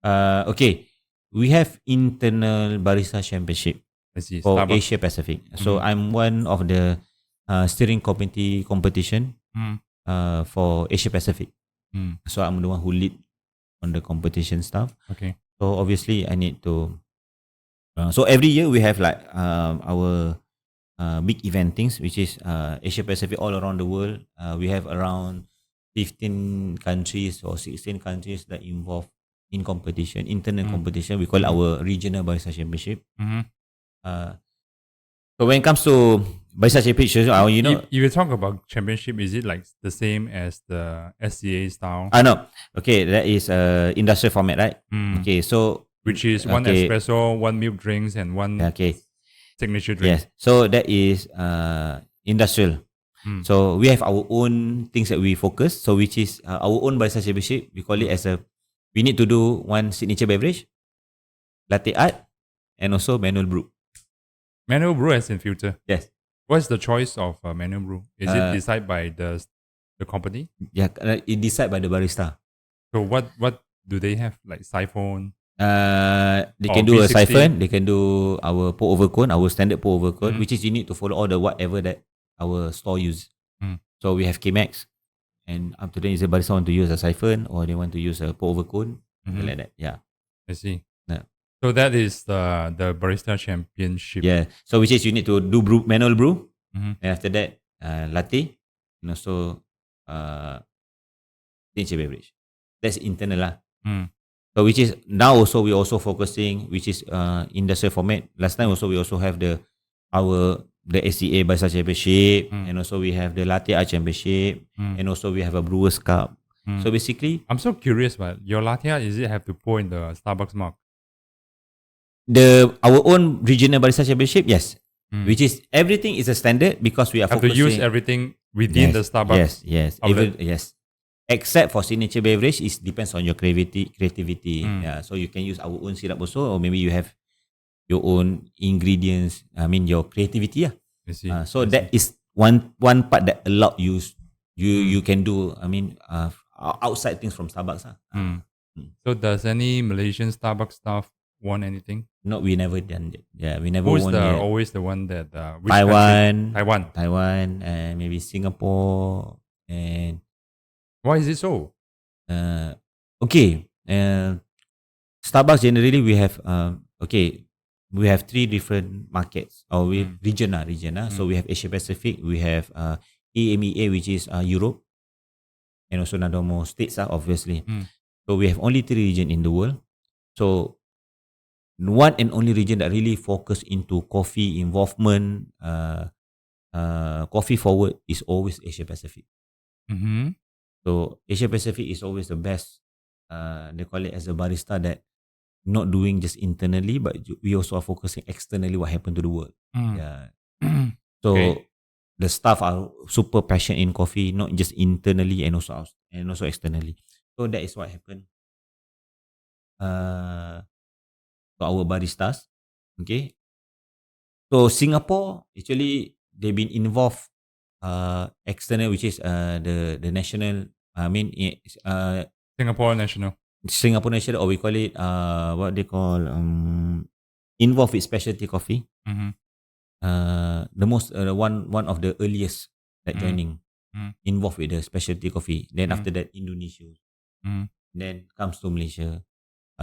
for? Okay, we have internal barista championship I see. for Starbucks. Asia Pacific. So I'm one of the steering committee competition Mm. for Asia Pacific. Mm. So I'm the one who lead on the competition stuff. Okay. So obviously I need to. So every year we have like our big event things, which is Asia Pacific all around the world. We have around 15 countries or 16 countries that involve in competition, internal competition. We call it our regional barista championship. Mm-hmm. So when it comes to barista championship, You talk about championship. Is it like the same as the SCA style? no, okay, that is industrial format, right? Okay, so Which is one espresso, one milk drinks, and one okay, signature drink. yes. So that is industrial. So we have our own things that we focus. So which is our own barista championship. We call it as we need to do one signature beverage, latte art, and also manual brew. Manual brew as in filter. Yes. What's the choice of manual brew? Is it decided by the company? Yeah, it decided by the barista. So what do they have, like siphon? They Or can do a V60? siphon. They can do our pour over cone, our standard pour over cone, which is you need to follow all the whatever that our store use. So we have K-Max, and up to then is the barista want to use a siphon or they want to use a pour over cone, something like that. Yeah. I see. Yeah. So that is the barista championship. Yeah. So which is you need to do manual brew, Mhm. and after that latte, and also signature beverage. That's internal lah. So which is now also we also focusing, which is industrial format. Last time also we also have the SCA Barista Championship, and also we have the Latte Art Championship, and also we have a Brewers Cup. So basically, I'm so curious, but your latte art, is it have to pour in the Starbucks mug? our own regional Barista Championship, yes, which is everything is a standard because we are Have to focusing. use everything within the Starbucks. Yes, outlet. yes. Except for signature beverage, it depends on your creativity. Yeah, so you can use our own syrup also, or maybe you have your own ingredients. I mean, your creativity. Yeah. I see. So that is one part that allow you can do. I mean, outside things from Starbucks. So does any Malaysian Starbucks staff want anything? No, we never done that. Yeah, we never Who's won the yet. always the one that which Taiwan, country? Taiwan, and maybe Singapore, and Why is it so? okay. Starbucks generally we have we have 3 different markets or we region. So we have Asia Pacific, we have EMEA, which is Europe, and also another more states obviously. So we have only 3 region in the world. So one and only region that really focus into coffee involvement, coffee forward is always Asia Pacific. Mm-hmm. So Asia Pacific is always the best. They call it as a barista that not doing just internally, but we also are focusing externally what happened to the world. Yeah. So Okay. the staff are super passionate in coffee, not just internally and also externally. So that is what happened. To our baristas. Okay. So Singapore actually they've been involved external, which is the national. I mean, Singapore National. Singapore national, or we call it what they call involved with specialty coffee. Mm-hmm. The most one of the earliest that joining involved with the specialty coffee. Then after that Indonesia, then comes to Malaysia.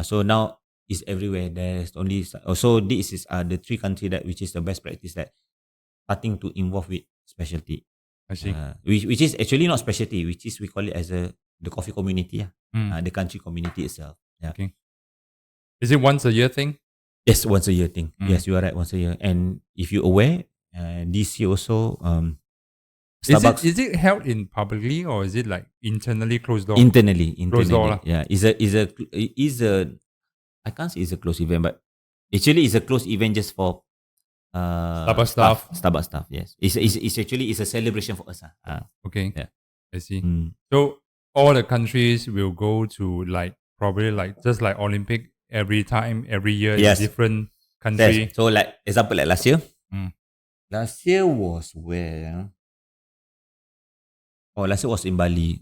So now it's everywhere. There's only also this is the 3 country that which is the best practice that starting to involve with specialty. I see. Which is actually not specialty, which is we call it as the coffee community. The country community itself. Yeah. Okay. Is it once a year thing? Yes, once a year thing. Mm. Yes, you are right, once a year. And if you're aware, this year also, Is Starbucks it held in publicly or is it like internally closed door? internally, Closed door lah. yeah, is a I can't say it's a closed event, but actually it's a closed event just for Starbucks staff. Starbucks staff. Yes, it's actually it's a celebration for us. Okay. Yeah. I see. Mm. So all the countries will go to like probably like just like Olympic every year in a Yes. different country. Yes. So like example like last year. Mm. Last year was where? Oh, last year was in Bali,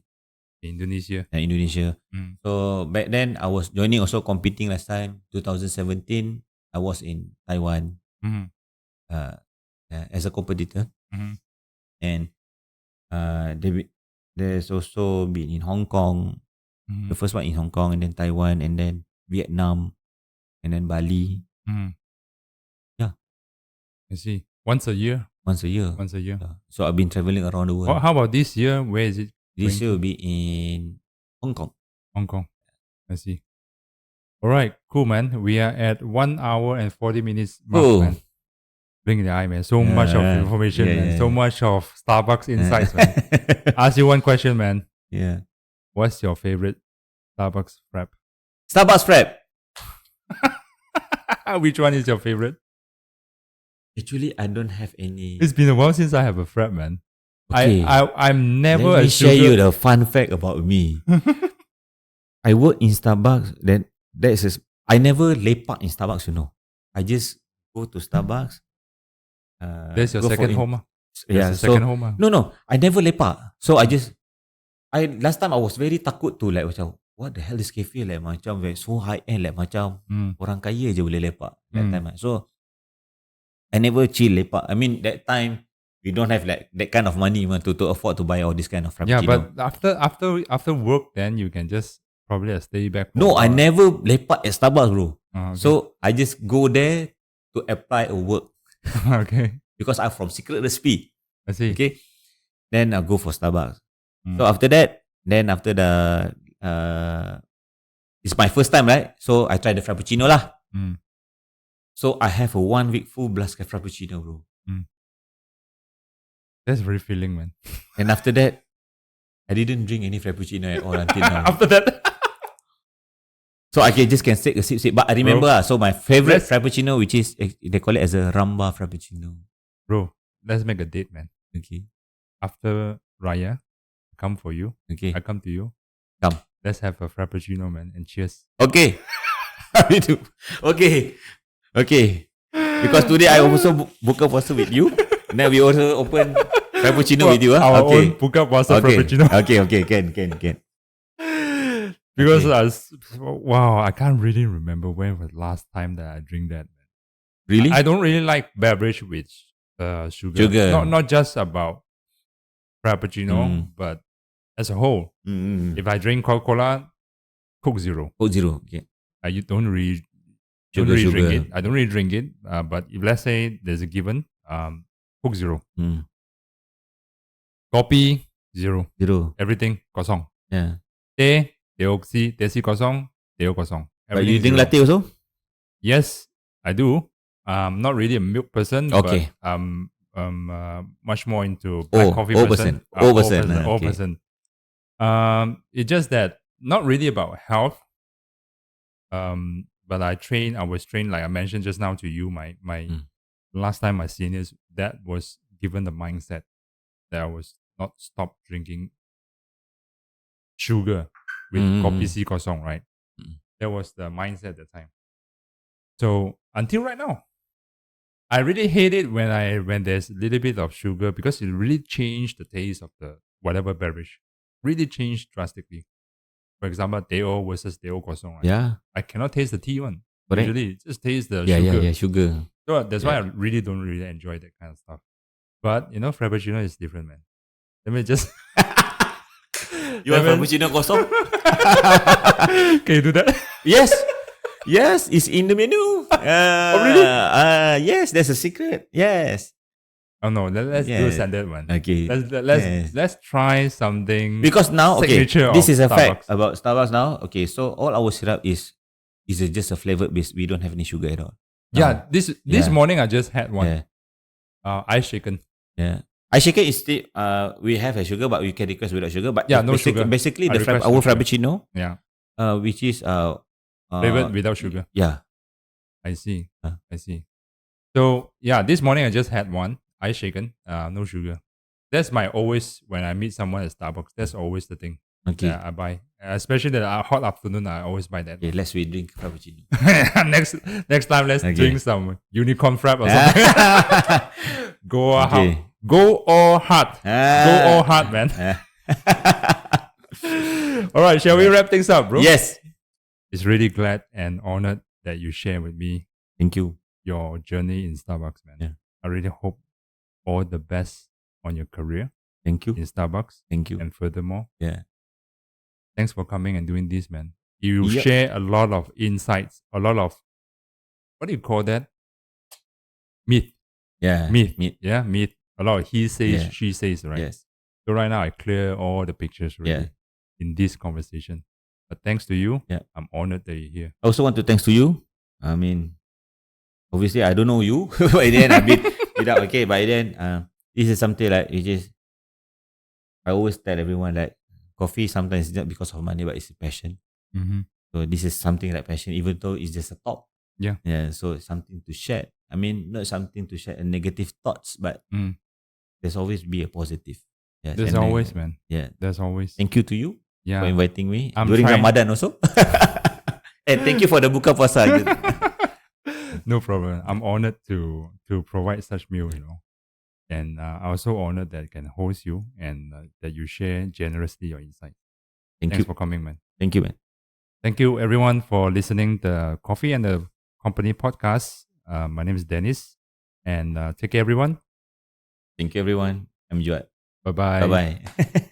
Indonesia. Indonesia. Mm. So back then I was joining also competing last time. 2017 I was in Taiwan Mhm. as a competitor, Mhm. and there's also been in Hong Kong. Mhm. The first one in Hong Kong, and then Taiwan, and then Vietnam, and then Bali. Mhm. Yeah. I see. Once a year. Once a year. Once a year. Yeah. So I've been traveling around the world. How about this year? Where is it? This going year to? will be in Hong Kong. Hong Kong. I see. All right, cool, man. We are at 1 hour and 40 minutes mark, Oh. man. Blink in the eye, man. So much of Yeah. information, Yeah, man. yeah, So yeah. much of Starbucks insights, man. Ask you one question, man. Yeah. What's your favorite Starbucks frap? Starbucks Prep. Which one is your favorite? Actually, I don't have any. It's been a while since I have a frap, man. Okay. I'm never Let a me share sugar. you the fun fact about me. I work in Starbucks. Then I never lepak in Starbucks. I just go to Starbucks. That's your go for second home, ah? Yeah, That's the second home, ah? No, I never lepak. So last time I was very takut to like macam, what the hell is cafe like macam so high end like macam orang kaya je boleh lepak that time. So I never chill lepak. I mean that time we don't have like that kind of money to afford to buy all this kind of Yeah, frappuccino. but after work, then you can just probably stay back. for No, a I while. never lepak at Starbucks, bro. Okay. So I just go there to apply a work okay, because I'm from secret recipe. I see. Okay, then I go for Starbucks. Mm. So after that, after the it's my first time, right? So I try the frappuccino lah. Mm. So I have a 1 week full blast frappuccino, bro. That's very filling, man. And after that, I didn't drink any frappuccino at all until now. After that, So I can take a sip. But I remember, so my favorite frappuccino, which is they call it as a Ramba frappuccino. bro, let's make a date, man. Okay. After Raya, I come for you. Okay. I come to you. Come. Let's have a frappuccino, man, and cheers. Okay. Me too. Okay. Okay. Because today I also book a puasa with you. Now we also open frappuccino with you. Our Okay. own buka puasa Okay. frappuccino. Okay. Can. Because Okay. wow, I can't really remember when was the last time that I drink that. Man. Really? I don't really like beverage with sugar. Sugar. Not just about frappuccino, but as a whole. Mm. If I drink Coca-Cola, Coke Zero. Coke Zero. Okay. You don't really Sugar. drink it. I don't really drink it. But if let's say there's a given, Coke Zero. Kopi Zero. Zero. Everything kosong. Yeah. Teh desi kosong, teh kosong. But you Everything drink zero. latte also? Yes, I do. Not really a milk person. Okay. But much more into black coffee person. O person. O Okay. person. It's just that not really about health. But I was trained like I mentioned just now to you. My last time my seniors, that was given the mindset that I was not stop drinking sugar with kopi si kosong, right? That was the mindset at the time. So until right now, I really hate it when there's a little bit of sugar because it really changed the taste of the whatever beverage. Really changed drastically. For example, teh O versus teh O kosong, right? Yeah. I cannot taste the tea one. Correct. Usually, it just taste the Yeah, sugar. sugar. So that's why I really don't really enjoy that kind of stuff. But frappuccino is different, man. Let me just. You want frappuccino kosong? Can you do that? Yes. Yes, it's in the menu. really? Yes, that's a secret. Yes. Oh no, let's do a standard one. Okay. Let's try something. Because now, okay, signature this of is a fact Starbucks. about Starbucks now. Okay, so all our syrup is just a flavored base. We don't have any sugar at all. Yeah, this Yeah. morning I just had one. Yeah. Ice shaken. Yeah. Ice shaker is still we have a sugar, but we can request without sugar. But Yeah, no basically, sugar. basically I the request our no sugar. frappuccino, Yeah, which is flavored without sugar. Yeah. I see. Uh. I see. So yeah, this morning I just had one ice shaken. No sugar. That's my always when I meet someone at Starbucks. That's always the thing Okay. that I buy. Especially the hot afternoon, I always buy that. Okay, let's we drink frappuccino. next time, let's Okay. drink some unicorn frap or something. Go all Okay. hard. Go all hard. Go all hard, man. All right, shall we wrap things up, bro? Yes. It's really glad and honored that you share with me Thank you. your journey in Starbucks, man. Yeah. I really hope all the best on your career Thank you. in Starbucks. Thank you. And furthermore, Yeah. thanks for coming and doing this, man. You Yep. share a lot of insights, a lot of, what do you call that? Myth. Yeah. Myth. Meat. Yeah, myth. A lot of he says, Yeah. she says, right? Yes. So right now, I clear all the pictures really Yeah. in this conversation. But thanks to you, Yeah. I'm honored that you're here. I also want to thanks to you. I mean, obviously I don't know you. By then I mean, without okay. By then, this is something like it just. I always tell everyone like coffee sometimes is not because of money, but it's a passion. Mm-hmm. So this is something like passion, even though it's just a talk. Yeah. Yeah. So it's something to share. I mean, not something to share a negative thoughts, but there's always be a positive. Yes. There's and then- always, man. Yeah. There's always. Thank you to you Yeah. for inviting me I'm during trying- Ramadan also. And thank you for the buka puasa. No problem. I'm honored to provide such meal, and I'm also honored that I can host you and that you share generously your insight. Thank Thanks you. for coming, man. Thank you, man. Thank you, everyone, for listening to the Coffee and the Company podcast. My name is Dennis, and take care, everyone. Thank you, everyone. I'm Juad. Bye-bye. Bye bye.